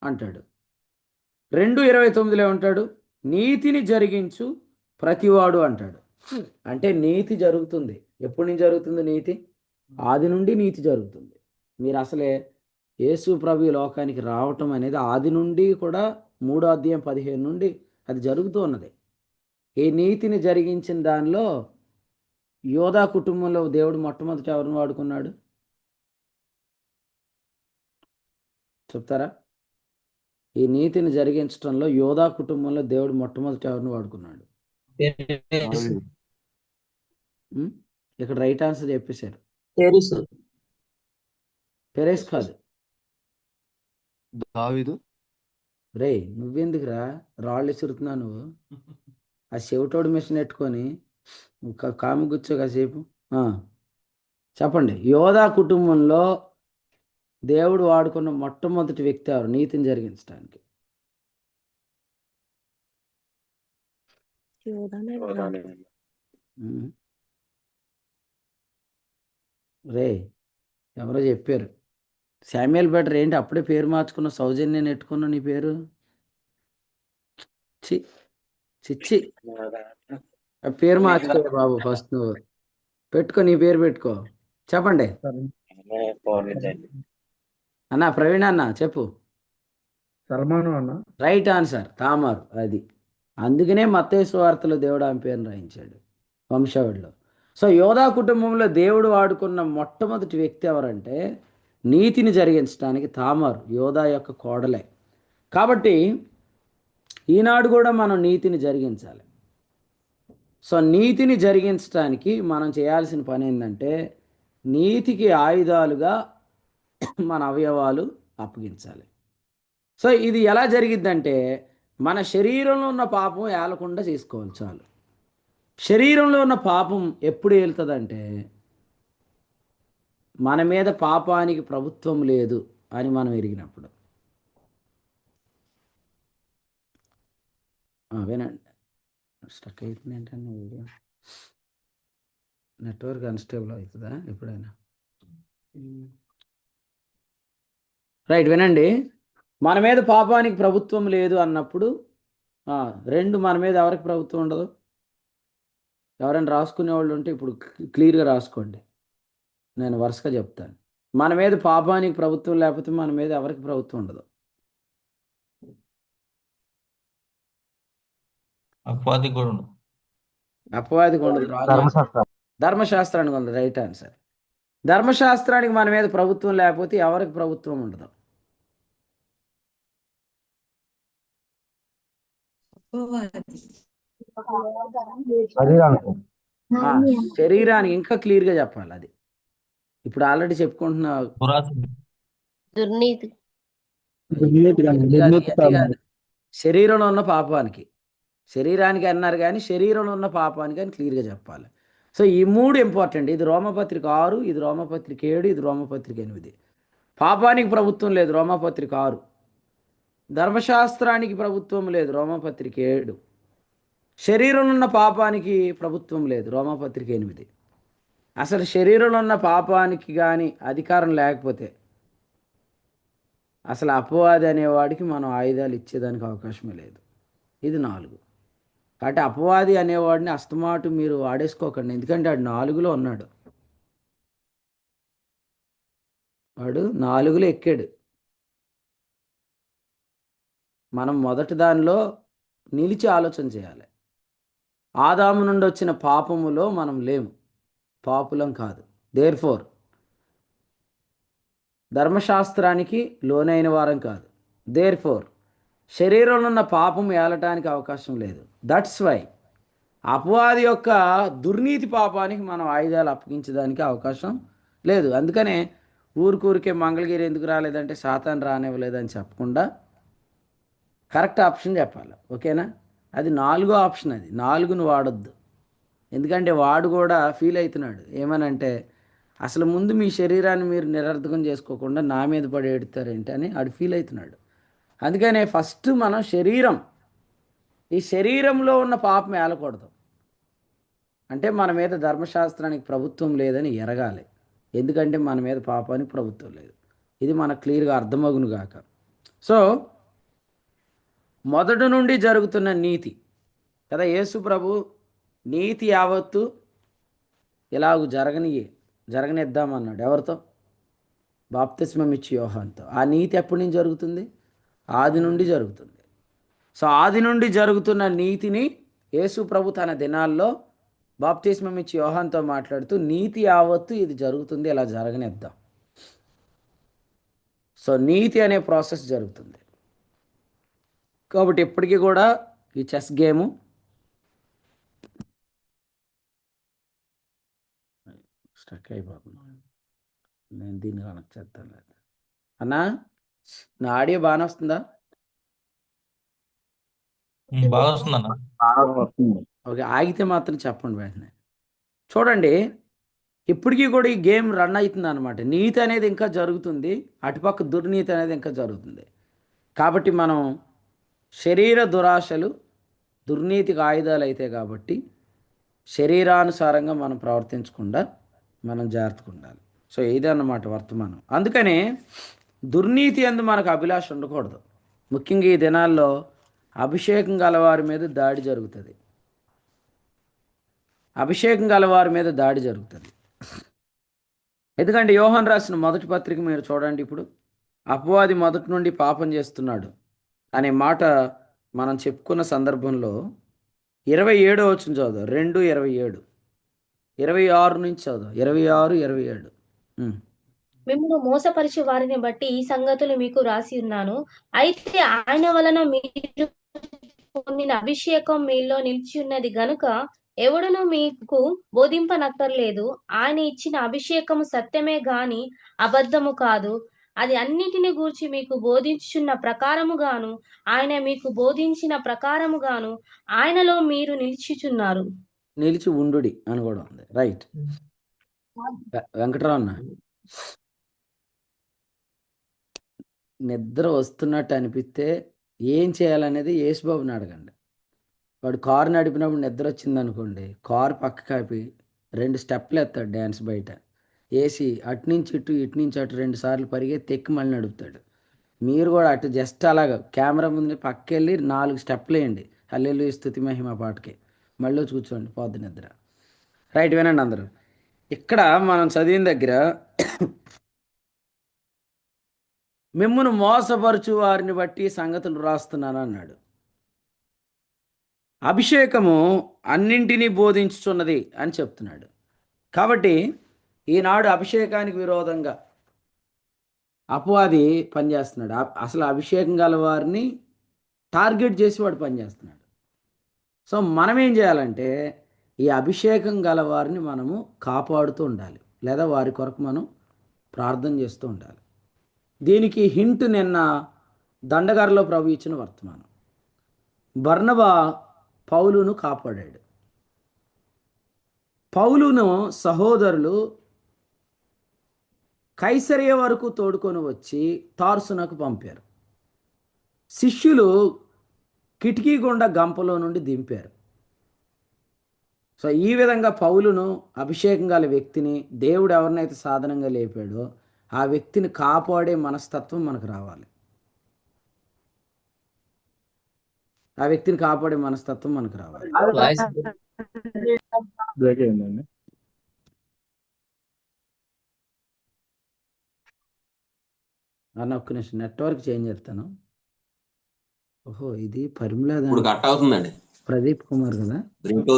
S1: అంటాడు. 2:29లో ఏమంటాడు? నీతిని జరిగించు ప్రతివాడు అంటాడు. అంటే నీతి జరుగుతుంది. ఎప్పటి నుంచి జరుగుతుంది నీతి? ఆది నుండి నీతి జరుగుతుంది. మీరు అసలే యేసు ప్రభు ఈ లోకానికి రావటం అనేది ఆది నుండి కూడా 3వ అధ్యాయం 15 నుండి అది జరుగుతూ ఉన్నది. ఈ నీతిని జరిగించిన దానిలో యోధా కుటుంబంలో దేవుడు మొట్టమొదట ఎవరిని వాడుకున్నాడు చెప్తారా? ఈ నీతిని జరిగించడంలో యోధా కుటుంబంలో దేవుడు మొట్టమొదట ఎవరిని వాడుకున్నాడు? ఇక్కడ రైట్ ఆన్సర్ చెప్పేశారు. పెరేస్ కాదు.
S10: దావీదు.
S1: రే నువ్వెందుకురా రాళ్ళు విసురుతున్నావు? నువ్వు ఆ చెవిటోడు మిషన్ ఎట్టుకొని కాము కూర్చో కాసేపు. చెప్పండి. యోధా కుటుంబంలో దేవుడు వాడుకున్న మొట్టమొదటి వ్యక్తి ఎవరు నీతిని జరిగించడానికి? రే ఎవరో చెప్పారు. శామ్యుయల్ బెటర్ ఏంటి అప్పుడే పేరు మార్చుకున్న? సౌజన్యం నెట్టుకున్న నీ పేరు? చిచ్చి పేరు మార్చుకో బాబు. ఫస్ట్ నువ్వు పెట్టుకో, నీ పేరు పెట్టుకో. చెప్పండి అన్న. ప్రవీణ్ అన్న చెప్పు.
S10: సల్మాను అన్న.
S1: రైట్ ఆన్సర్ తామారు. అది అందుకనే మత్తయి సువార్తలో దేవుడు ఆమె పేరును రాయించాడు వంశావళిలో. సో యోధా కుటుంబంలో దేవుడు వాడుకున్న మొట్టమొదటి వ్యక్తి ఎవరంటే నీతిని జరిగించడానికి తామారు, యోధా యొక్క కోడలే. కాబట్టి ఈనాడు కూడా మనం నీతిని జరిగించాలి. సో నీతిని జరిగించడానికి మనం చేయాల్సిన పని ఏంటంటే నీతికి ఆయుధాలుగా మన అవయవాలు అప్పగించాలి. సో ఇది ఎలా జరిగిద్దంటే మన శరీరంలో ఉన్న పాపం ఏలకుండా చేసుకోవాలి చాలు. శరీరంలో ఉన్న పాపం ఎప్పుడు ఏలుతుందంటే మన మీద పాపానికి ప్రభుత్వం లేదు అని మనం ఎరిగినప్పుడు. వినండి. స్టక్ అవుతుంది ఏంటంటే వీడియో నెట్వర్క్ అన్స్టేబుల్ అవుతుందా ఎప్పుడైనా? రైట్, వినండి. మన మీద పాపానికి ప్రభుత్వం లేదు అన్నప్పుడు 2 మన మీద ఎవరికి ప్రభుత్వం ఉండదు? ఎవరైనా రాసుకునే వాళ్ళు ఉంటే ఇప్పుడు క్లియర్గా రాసుకోండి, నేను వరుసగా చెప్తాను. మన మీద పాపానికి ప్రభుత్వం లేకపోతే మన మీద ఎవరికి ప్రభుత్వం ఉండదు?
S3: అపవాదికి కూడా ఉండదు.
S1: అపవాదికి ఉండదు. ధర్మశాస్త్రానికి ఉంది. Right answer. ధర్మశాస్త్రానికి మన మీద ప్రభుత్వం లేకపోతే ఎవరికి ప్రభుత్వం ఉండదు? శరీరానికి. ఇంకా క్లియర్గా చెప్పాలి. అది ఇప్పుడు ఆల్రెడీ చెప్పుకుంటున్నా.
S2: దుర్నీతి.
S1: శరీరంలో ఉన్న పాపానికి, శరీరానికి అన్నారు కానీ శరీరంలో ఉన్న పాపానికి అని క్లియర్గా చెప్పాలి. సో ఈ 3 ఇంపార్టెంట్. ఇది రోమపత్రిక 6, ఇది రోమపత్రిక 7, ఇది రోమపత్రిక 8. పాపానికి ప్రభుత్వం లేదు రోమపత్రిక 6. ధర్మశాస్త్రానికి ప్రభుత్వం లేదు రోమపత్రిక 7. శరీరంలో ఉన్న పాపానికి ప్రభుత్వం లేదు రోమపత్రిక 8. అసలు శరీరంలో ఉన్న పాపానికి కానీ అధికారం లేకపోతే అసలు అపవాది అనేవాడికి మనం ఆయుధాలు ఇచ్చేదానికి అవకాశమే లేదు. ఇది 4. కాబట్టి అపవాది అనేవాడిని అస్తమాటు మీరు వాడేసుకోకండి, ఎందుకంటే వాడు 4లో ఉన్నాడు. వాడు 4లో ఎక్కాడు. మనం మొదటి దానిలో నిలిచి ఆలోచన చేయాలి. ఆదాము నుండి వచ్చిన పాపములో మనం లేము, పాపులం కాదు. దేర్ఫోర్ ధర్మశాస్త్రానికి లోనైన వారం కాదు. దేర్ఫోర్ శరీరంలో ఉన్న పాపం ఏలటానికి అవకాశం లేదు. దట్స్ వై అపవాది యొక్క దుర్నీతి పాపానికి మనం ఆయుధాలు అప్పగించడానికి అవకాశం లేదు. అందుకనే ఊరికే మంగళగిరి ఎందుకు రాలేదంటే సాతాను రానివ్వలేదని చెప్పకుండా కరెక్ట్ ఆప్షన్ చెప్పాలి. ఓకేనా? అది 4వ ఆప్షన్. అది 4ను వాడొద్దు. ఎందుకంటే వాడు కూడా ఫీల్ అవుతున్నాడు. ఏమనంటే అసలు ముందు మీ శరీరాన్ని మీరు నిరర్ధకం చేసుకోకుండా నా మీద పడి ఏడుతారేంటి అని ఆడు ఫీల్ అవుతున్నాడు. అందుకనే ఫస్ట్ మనం ఈ శరీరంలో ఉన్న పాపం ఏలకూడదు. అంటే మన మీద ధర్మశాస్త్రానికి ప్రభుత్వం లేదని ఎరగాలి. ఎందుకంటే మన మీద పాపానికి ప్రభుత్వం లేదు. ఇది మనకు క్లియర్గా అర్థమగును గాక. సో మొదటి నుండి జరుగుతున్న నీతి కదా, యేసు ప్రభు నీతి యావత్తు ఇలాగూ జరగనిద్దామన్నాడు. ఎవరితో? బాప్తిస్మం ఇచ్చి యోహానుతో. ఆ నీతి ఎప్పటి నుంచి జరుగుతుంది? ఆది నుండి జరుగుతుంది. సో ఆది నుండి జరుగుతున్న నీతిని యేసు ప్రభు తన దినాల్లో బాప్తిస్మం ఇచ్చి యోహానుతో మాట్లాడుతూ నీతి యావత్తు ఇది జరుగుతుంది, ఇలా జరగనిద్దాం. సో నీతి అనే ప్రాసెస్ జరుగుతుంది. కాబట్టి ఇప్పటికీ కూడా ఈ చెస్ గేము స్టక్ అయిపోతుంది. నేను దీన్ని కనెక్ట్ చేస్తాను. లేదు అన్నా, నా ఆడియో బాగానే వస్తుందా?
S3: బాగా వస్తుందన్న.
S1: ఓకే, ఆగితే మాత్రం చెప్పండి వెంటనే. చూడండి, ఇప్పటికీ కూడా ఈ గేమ్ రన్ అవుతుంది అనమాట. నీతి అనేది ఇంకా జరుగుతుంది, అటుపక్క దుర్నీతి అనేది ఇంకా జరుగుతుంది. కాబట్టి మనం శరీర దురాశలు దుర్నీతికి ఆయుధాలు అయితే కాబట్టి శరీరానుసారంగా మనం ప్రవర్తించకుండా మనం జాగ్రత్తగా ఉండాలి. సో ఇదన్నమాట వర్తమానం. అందుకనే దుర్నీతి అందు మనకు అభిలాష ఉండకూడదు. ముఖ్యంగా ఈ దినాల్లో అభిషేకం గలవారి మీద దాడి జరుగుతుంది. ఎందుకంటే యోహాను రాసిన మొదటి పత్రిక మీరు చూడండి. ఇప్పుడు అపవాది మొదటి నుండి పాపం చేస్తున్నాడు అనే మాట మనం చెప్పుకున్న సందర్భంలో 27వ వచనం చదువు. 2:27, 26 నుంచి చదువు. 26, 27.
S2: మిమ్మల్ని మోసపరిచే వారిని బట్టి ఈ సంగతులు మీకు రాసి ఉన్నాను. అయితే ఆయన వలన మీరు పొందిన అభిషేకం మీలో నిలిచి ఉన్నది గనుక ఎవడును మీకు బోధింపనక్కర్లేదు. ఆయన ఇచ్చిన అభిషేకము సత్యమే గాని అబద్ధము కాదు. అది అన్నిటిని గూర్చి మీకు బోధించుచున్న ప్రకారముగాను ఆయన మీకు బోధించిన ప్రకారముగాను ఆయనలో మీరు నిలిచిచున్నారు.
S1: నిలిచి ఉండుడి అని కూడా ఉంది. రైట్. వెంకటరావు అన్న, నిద్ర వస్తున్నట్టు అనిపిస్తే ఏం చేయాలనేది యేసుబాబుని అడగండి. వాడు కారు నడిపినప్పుడు నిద్ర వచ్చింది అనుకోండి, కారు పక్క కాపి 2 స్టెప్లు ఎత్తాడు డ్యాన్స్ బయట వేసి, అటు నుంచి ఇటు ఇటు నుంచి అటు 2 సార్లు పరిగెత్తి ఎక్కి మళ్ళీ నడుపుతాడు. మీరు కూడా అటు జస్ట్ అలాగా కెమెరా ముందు పక్కకి వెళ్ళి 4 స్టెప్లు వేయండి హల్లెలూయా స్తుతి మహిమ పాటకి, మళ్ళీ వచ్చి కూర్చోండి, పోద్ది నిద్ర. రైట్, వినండి అందరూ. ఇక్కడ మనం చదివిన దగ్గర మిమ్మును మోసపరచు వారిని బట్టి సంగతులు రాస్తున్నాను అన్నాడు. అభిషేకము అన్నింటినీ బోధించుచున్నది అని చెప్తున్నాడు. కాబట్టి ఈనాడు అభిషేకానికి విరోధంగా అపవాది పనిచేస్తున్నాడు. అసలు అభిషేకం గల వారిని టార్గెట్ చేసి వాడు పనిచేస్తున్నాడు. సో మనం ఏం చేయాలంటే ఈ అభిషేకం గల వారిని మనము కాపాడుతూ ఉండాలి, లేదా వారి కొరకు మనం ప్రార్థన చేస్తూ ఉండాలి. దీనికి హింట్ నిన్న దండగారిలో ప్రభు ఇచ్చిన వర్తమానం. బర్నబా పౌలును కాపాడాడు. పౌలును సహోదరులు కైసరియా వరకు తోడుకొని వచ్చి తార్సునకు పంపారు. శిష్యులు కిటికీ గుండా గంపలో నుండి దింపారు. సో ఈ విధంగా పౌలును, అభిషేకం గల వ్యక్తిని, దేవుడు ఎవరినైతే సాధనంగా లేపాడో ఆ వ్యక్తిని కాపాడే మనస్తత్వం మనకు రావాలి.
S6: వాయిస్
S10: బ్రేక్ అయిందండి.
S1: అన్న ఒక్క నిమిషం నెట్వర్క్ చేంజ్ చేస్తాను. ఓహో, ఇది పరిమళ
S9: ఇప్పుడు కట్ అవుతుందండి.
S1: ప్రదీప్ కుమార్ కదా.
S9: బ్రేక్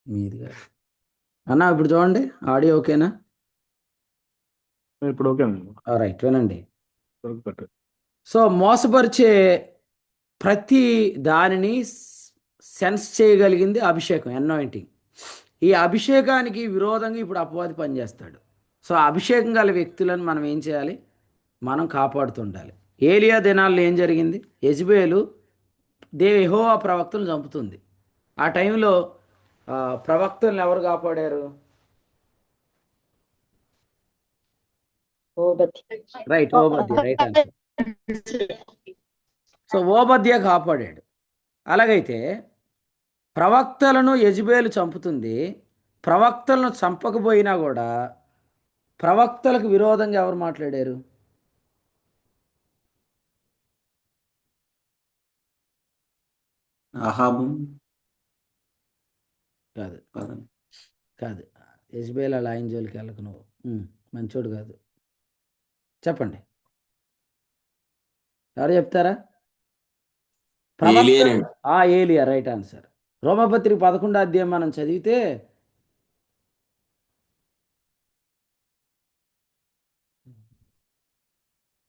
S1: మీదిగా అన్న ఇప్పుడు చూడండి, ఆడియో ఓకేనా?
S10: ఇప్పుడు ఓకేనండి.
S1: రైట్, వినండి.
S10: పెట్టు.
S1: సో మోసపరిచే ప్రతి దానిని సెన్స్ చేయగలిగింది అభిషేకం, అనాయింటింగ్. ఈ అభిషేకానికి విరోధంగా ఇప్పుడు అపవాది పనిచేస్తాడు. సో అభిషేకం గల వ్యక్తులను మనం ఏం చేయాలి? మనం కాపాడుతుండాలి. ఏలియా దినాల్లో ఏం జరిగింది? యెజబెలు యెహోవా ప్రవక్తలను చంపుతుంది. ఆ టైంలో ప్రవక్తలను ఎవరు కాపాడారు? Right, Obadiah. Right answer. So Obadiah కాపాడాడు. అలాగైతే ప్రవక్తలను యెజబెలు చంపుతుంది. ప్రవక్తలను చంపకపోయినా కూడా ప్రవక్తలకు విరోధంగా ఎవరు మాట్లాడారు?
S9: అహాబు
S1: కాదు,
S9: కాదండి.
S1: కాదు. యెజబెల్ అలా ఆయన జోలికి వెళ్ళకు నువ్వు. మంచోడు కాదు. చెప్పండి, ఎవరు చెప్తారా?
S9: ఏలియానండి.
S1: ఏలియా. Right answer. రోమపత్రిక 11వ అధ్యాయం మనం చదివితే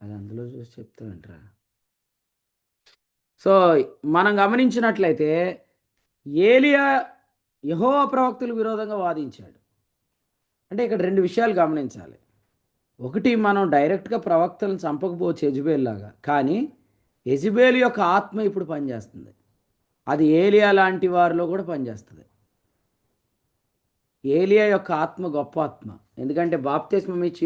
S1: అది అందులో చూసి చెప్తానంటరా. సో మనం గమనించినట్లయితే ఏలియా యెహోవా ప్రవక్తలకు విరోధంగా వాదించాడు. అంటే ఇక్కడ రెండు విషయాలు గమనించాలి. ఒకటి, మనం డైరెక్ట్గా ప్రవక్తలను చంపకపోవచ్చు యెజబెల్ లాగా, కానీ యెజబెల్ యొక్క ఆత్మ ఇప్పుడు పనిచేస్తుంది. అది ఏలియా లాంటి వారిలో కూడా పనిచేస్తుంది. ఏలియా యొక్క ఆత్మ గొప్ప ఆత్మ. ఎందుకంటే బాప్తిస్మం ఇచ్చి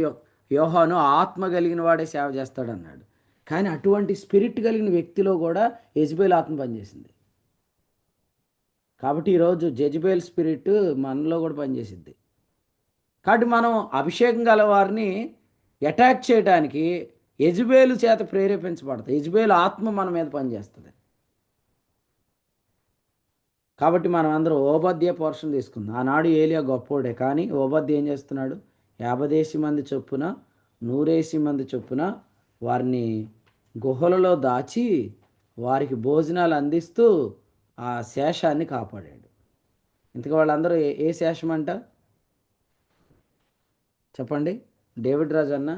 S1: యోహాను ఆత్మ కలిగిన వాడే సేవ చేస్తాడన్నాడు. కానీ అటువంటి స్పిరిట్ కలిగిన వ్యక్తిలో కూడా యెజబెల్ ఆత్మ పనిచేసింది. కాబట్టి ఈరోజు జెజబెల్ స్పిరిట్ మనలో కూడా పనిచేసింది. కాబట్టి మనం అభిషేకం గల వారిని అటాక్ చేయడానికి యెజబెలు చేత ప్రేరేపించబడతాయి. యెజబెల్ ఆత్మ మన మీద పనిచేస్తుంది. కాబట్టి మనం అందరూ ఓబద్య పోర్షన్ తీసుకుందాం. ఆనాడు ఏలియా గొప్పోడే, కానీ ఓబద్య ఏం చేస్తున్నాడు? 50 మంది చొప్పున 100 మంది చొప్పున వారిని గుహలలో దాచి వారికి భోజనాలు అందిస్తూ ఆ శేషాన్ని కాపాడాడు. ఇంతకు వాళ్ళందరూ ఏ శేషం అంట చెప్పండి? డేవిడ్ రాజు అన్న.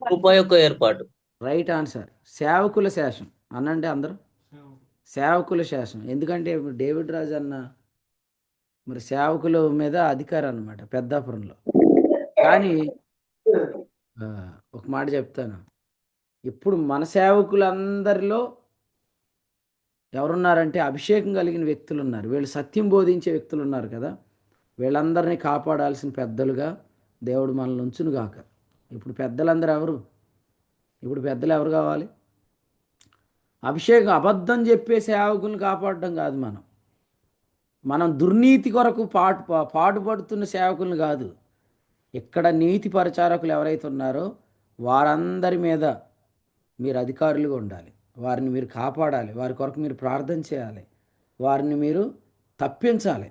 S3: కృప యొక్క ఏర్పాటు.
S1: Right answer. సేవకుల శేషం అనండి అందరూ. సేవకుల శేషం. ఎందుకంటే డేవిడ్ రాజు అన్న మరి సేవకుల మీద అధికారం అన్నమాట పెద్దాపురంలో. కానీ ఒక మాట చెప్తాను, ఇప్పుడు మన సేవకులందరిలో ఎవరున్నారంటే అభిషేకం కలిగిన వ్యక్తులు ఉన్నారు. వీళ్ళు సత్యం బోధించే వ్యక్తులు ఉన్నారు కదా, వీళ్ళందరినీ కాపాడాల్సిన పెద్దలుగా దేవుడు మనల్ని ఉంచునుగాక. ఇప్పుడు పెద్దలందరూ ఎవరు? ఇప్పుడు పెద్దలు ఎవరు కావాలి? అభిషేకం అబద్ధం చెప్పే సేవకులను కాపాడడం కాదు, మనం దుర్నీతి కొరకు పాటుపడుతున్న సేవకులను కాదు. ఇక్కడ నీతి పరిచారకులు ఎవరైతే ఉన్నారో వారందరి మీద మీరు అధికారులుగా ఉండాలి. వారిని మీరు కాపాడాలి. వారి కొరకు మీరు ప్రార్థన చేయాలి. వారిని మీరు తప్పించాలి.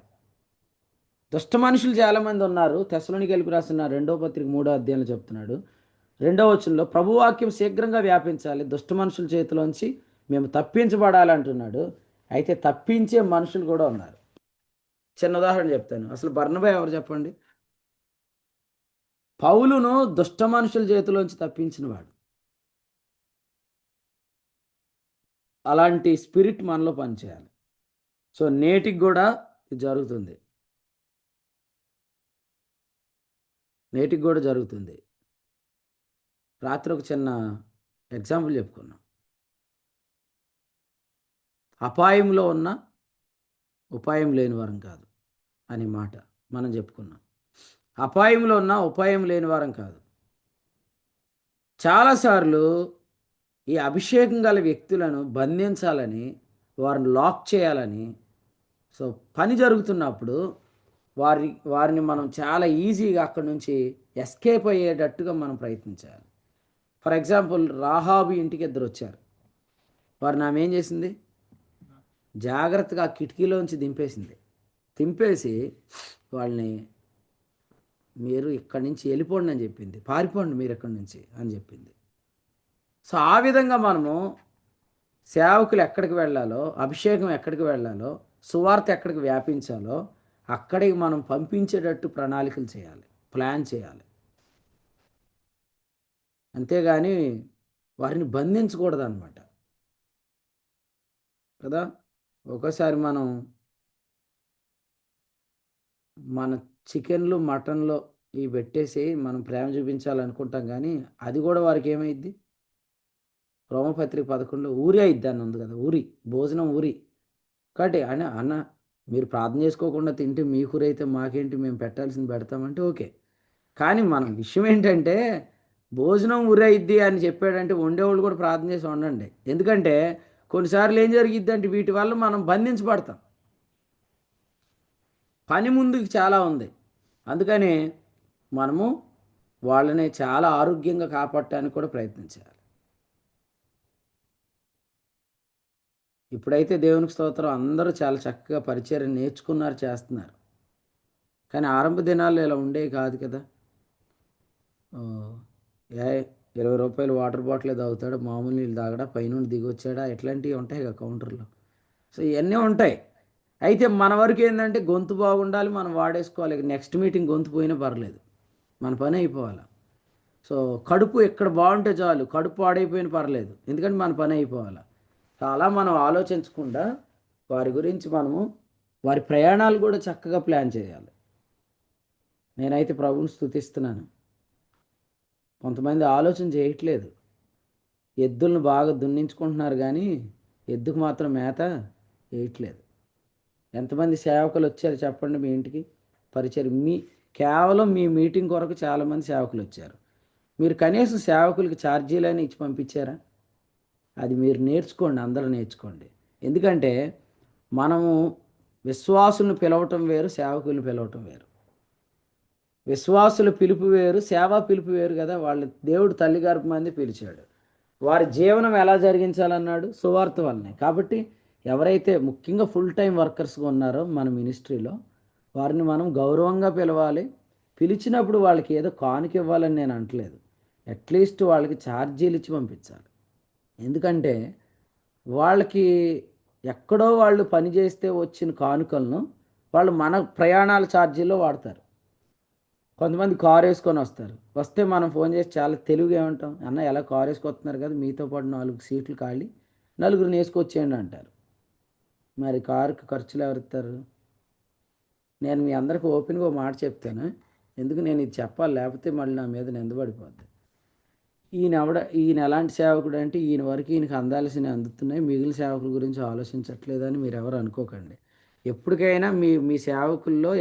S1: దుష్ట మనుషులు చాలామంది ఉన్నారు. తెస్సలోనికీయులకు రాసిన 2వ పత్రిక 3వ అధ్యాయంలో చెప్తున్నాడు. 2వ వచనంలో ప్రభువాక్యం శీఘ్రంగా వ్యాపించాలి, దుష్ట మనుషుల చేతిలోంచి మేము తప్పించబడాలి అంటున్నాడు. అయితే తప్పించే మనుషులు కూడా ఉన్నారు. చిన్న ఉదాహరణ చెప్తాను. అసలు బర్నబా ఎవరు చెప్పండి? పౌలును దుష్ట మనుషుల చేతిలోంచి తప్పించినవాడు. అలాంటి స్పిరిట్ మనలో పనిచేయాలి. సో నేటికి కూడా ఇది జరుగుతుంది. నేటికి కూడా జరుగుతుంది. రాత్రి ఒక చిన్న ఎగ్జాంపుల్ చెప్పుకున్నాం. అపాయంలో ఉన్న ఉపాయం లేని వారం కాదు అనే మాట మనం చెప్పుకున్నాం. అపాయంలో ఉన్న ఉపాయం లేని వారం కాదు. చాలాసార్లు ఈ అభిషేకం గల వ్యక్తులను బంధించాలని, వారిని లాక్ చేయాలని, సో పని జరుగుతున్నప్పుడు వారిని మనం చాలా ఈజీగా అక్కడి నుంచి ఎస్కేప్ అయ్యేటట్టుగా మనం ప్రయత్నించాలి. ఫర్ ఎగ్జాంపుల్, రాహాబు ఇంటికి ఇద్దరు వచ్చారు. వారిని ఆమె ఏం చేసింది? జాగ్రత్తగా కిటికీలోంచి దింపేసి వాళ్ళని మీరు ఇక్కడి నుంచి వెళ్ళిపోండి అని చెప్పింది. పారిపోండి మీరు ఇక్కడి నుంచి అని చెప్పింది. సో ఆ విధంగా మనము సేవకులు ఎక్కడికి వెళ్ళాలో, అభిషేకం ఎక్కడికి వెళ్ళాలో, సువార్త ఎక్కడికి వ్యాపించాలో అక్కడికి మనం పంపించేటట్టు ప్రణాళికలు చేయాలి, ప్లాన్ చేయాలి. అంతేగాని వారిని బంధించకూడదు అన్నమాట కదా. ఒక్కోసారి మనం మన చికెన్లు మటన్లో ఇవి పెట్టేసి మనం ప్రేమ చూపించాలనుకుంటాం, కానీ అది కూడా వారికి ఏమైద్ది? రోమపత్రిక 11లో ఊరి అయిద్ది అని ఉంది కదా, ఊరి భోజనం ఊరి. కాబట్టి అన్న మీరు ప్రార్థన చేసుకోకుండా తింటే మీ కూరైతే మాకేంటి, మేము పెట్టాల్సింది పెడతామంటే ఓకే. కానీ మన విషయం ఏంటంటే భోజనం ఊరి అయిద్ది అని చెప్పాడంటే వండేవాళ్ళు కూడా ప్రార్థన చేసి వండండి. ఎందుకంటే కొన్నిసార్లు ఏం జరిగిద్ది అంటే వీటి వల్ల మనం బంధించబడతాం. పని ముందుకు చాలా ఉంది. అందుకని మనము వాళ్ళని చాలా ఆరోగ్యంగా కాపాడటానికి కూడా ప్రయత్నించాలి. ఇప్పుడైతే దేవునికి స్తోత్రం, అందరూ చాలా చక్కగా పరిచయం నేర్చుకున్నారు, చేస్తున్నారు. కానీ ఆరంభ దినాల్లో ఇలా ఉండేవి కాదు కదా. ఆ, ఏ 20 రూపాయలు వాటర్ బాటిల్ తాగుతాడా, మామూలు నీళ్ళు తాగడా, పైనుండి దిగి వచ్చాడా, ఇట్లాంటివి ఉంటాయి కదా కౌంటర్లో. సో ఇవన్నీ ఉంటాయి. అయితే మన వరకు ఏంటంటే గొంతు బాగుండాలి, మనం వాడేసుకోవాలి. నెక్స్ట్ మీటింగ్ గొంతు పోయినా పర్లేదు, మన పని అయిపోవాలి. సో కడుపు ఎక్కడ బాగుంటే చాలు, కడుపు పాడైపోయినా పర్లేదు, ఎందుకంటే మన పని అయిపోవాలి. అలా మనం ఆలోచించకుండా వారి గురించి మనము వారి ప్రయాణాలు కూడా చక్కగా ప్లాన్ చేయాలి. నేనైతే ప్రభువుని స్తుతిస్తున్నాను. కొంతమంది ఆలోచన చేయట్లేదు. ఎద్దులను బాగా దున్నించుకుంటున్నారు కానీ ఎద్దుకు మాత్రం మేత వేయట్లేదు. ఎంతమంది సేవకులు వచ్చారు చెప్పండి మీ ఇంటికి పరిచయం? కేవలం మీ మీటింగ్ కొరకు చాలామంది సేవకులు వచ్చారు. మీరు కనీసం సేవకులకి ఛార్జీలని ఇచ్చి పంపించారా? అది మీరు నేర్చుకోండి, అందరూ నేర్చుకోండి. ఎందుకంటే మనము విశ్వాసులను పిలవటం వేరు, సేవకులను పిలవటం వేరు. విశ్వాసుల పిలుపు వేరు, సేవా పిలుపు వేరు కదా. వాళ్ళ దేవుడు తల్లిగారి మంది పిలిచాడు, వారి జీవనం ఎలా జరిగించాలన్నాడు? సువార్త వల్లనే. కాబట్టి ఎవరైతే ముఖ్యంగా ఫుల్ టైం వర్కర్స్గా ఉన్నారో మన మినిస్ట్రీలో, వారిని మనం గౌరవంగా పిలవాలి. పిలిచినప్పుడు వాళ్ళకి ఏదో కానుక ఇవ్వాలని నేను అంటలేదు, అట్లీస్ట్ వాళ్ళకి ఛార్జీలు ఇచ్చి పంపించాలి. ఎందుకంటే వాళ్ళకి ఎక్కడో వాళ్ళు పని చేస్తే వచ్చిన కానుకలను వాళ్ళు మన ప్రయాణాల ఛార్జీల్లో వాడతారు. కొంతమంది కారు వేసుకొని వస్తే మనం ఫోన్ చేసి చాలా తెలుగుగా ఏమంటాం, అన్న ఎలా కారు వేసుకొస్తున్నారు కదా, మీతో పాటు 4 సీట్లు ఖాళీ, 4గురిని వేసుకొచ్చేయండి అంటారు. మరి కారుకి ఖర్చులు ఎవరిస్తారు? నేను మీ అందరికీ ఓపెన్గా ఒక మాట చెప్తాను, ఎందుకు నేను ఇది చెప్పాలి, లేకపోతే మళ్ళీ నా మీద నిందపడిపోద్ది. ఈయన ఎలాంటి సేవకుడు అంటే ఈయన వరకు ఈయనకి అందాల్సినవి అందుతున్నాయి, మిగిలిన సేవకుల గురించి ఆలోచించట్లేదని మీరు ఎవరు అనుకోకండి. ఎప్పటికైనా మీ సేవకుల్లో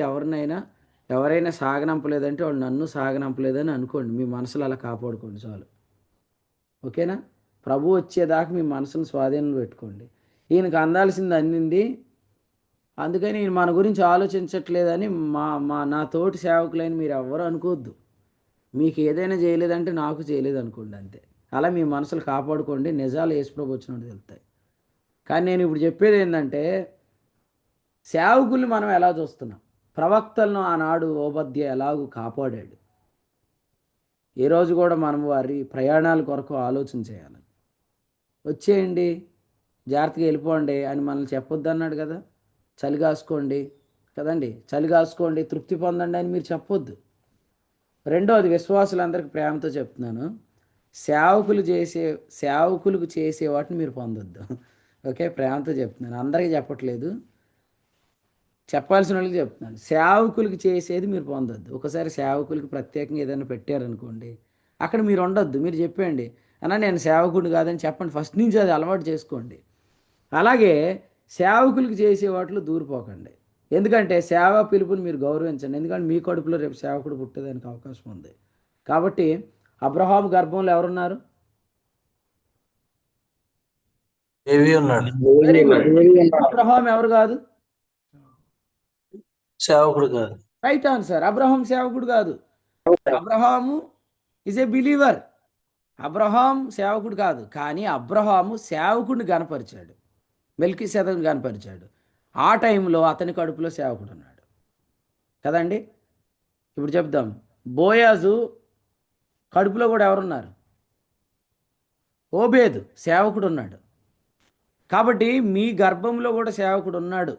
S1: ఎవరైనా సాగనంపలేదంటే వాళ్ళు నన్ను సాగనంపలేదని అనుకోండి. మీ మనసులో అలా కాపాడుకోండి చాలు, ఓకేనా? ప్రభు వచ్చేదాకా మీ మనసును స్వాధీనంలో పెట్టుకోండి. ఈయనకు అందాల్సింది అందింది, అందుకని ఈయన మన గురించి ఆలోచించట్లేదని నా తోటి సేవకులైన మీరు ఎవ్వరు అనుకోవద్దు. మీకు ఏదైనా చేయలేదంటే నాకు చేయలేదు అనుకోండి, అంతే. అలా మీ మనసులు కాపాడుకోండి, నిజాలు యేసుప్రభు వచ్చినట్టు తెలుస్తాయి. కానీ నేను ఇప్పుడు చెప్పేది ఏంటంటే సేవకుల్ని మనం ఎలా చూస్తున్నాం? ప్రవక్తలను ఆనాడు ఓబద్య ఎలాగూ కాపాడాడు. ఏ రోజు కూడా మనం వారి ప్రయాణాల కొరకు ఆలోచన చేయాలి. వచ్చేయండి, జాగ్రత్తగా వెళ్ళిపోండి అని మనల్ని చెప్పొద్దు అన్నాడు కదా. చలి కాసుకోండి కదండి, చలి కాసుకోండి, తృప్తి పొందండి అని మీరు చెప్పొద్దు. రెండోది, విశ్వాసులందరికీ ప్రేమతో చెప్తున్నాను, సేవకులకు చేసే వాటిని మీరు పొందొద్దు. ఓకే, ప్రేమతో చెప్తున్నాను, అందరికీ చెప్పట్లేదు, చెప్పాల్సిన వాళ్ళకి చెప్తున్నాను. సేవకులకి చేసేది మీరు పొందొద్దు. ఒకసారి సేవకులకి ప్రత్యేకంగా ఏదైనా పెట్టారనుకోండి, అక్కడ మీరు ఉండొద్దు. మీరు చెప్పండి, అన్న నేను సేవకుడు కాదని చెప్పండి, ఫస్ట్ నుంచి అది అలవాటు చేసుకోండి. అలాగే సేవకులకి చేసే వాటిలో దూరిపోకండి. ఎందుకంటే సేవా పిలుపుని మీరు గౌరవించండి, ఎందుకంటే మీ కడుపులో రేపు సేవకుడు పుట్టేదానికి అవకాశం ఉంది. కాబట్టి అబ్రహాము గర్భంలో ఎవరున్నారు?
S3: ఉన్నాడు,
S1: వెరీ గుడ్. అబ్రహాం ఎవరు కాదు?
S3: సేవకుడు కాదు.
S1: Right answer. అబ్రహాం సేవకుడు కాదు. Abraham is a believer. Abraham సేవకుడు కాదు, కానీ అబ్రహాము సేవకుడిని గనపరిచాడు, మెల్కీసెదకుని గనపరిచాడు. ఆ టైంలో అతని కడుపులో సేవకుడు ఉన్నాడు కదండి. ఇప్పుడు చెప్దాం, బోయాజు కడుపులో కూడా ఎవరున్నారు? ఓబేదు సేవకుడు ఉన్నాడు. కాబట్టి మీ గర్భంలో కూడా సేవకుడు ఉన్నాడు.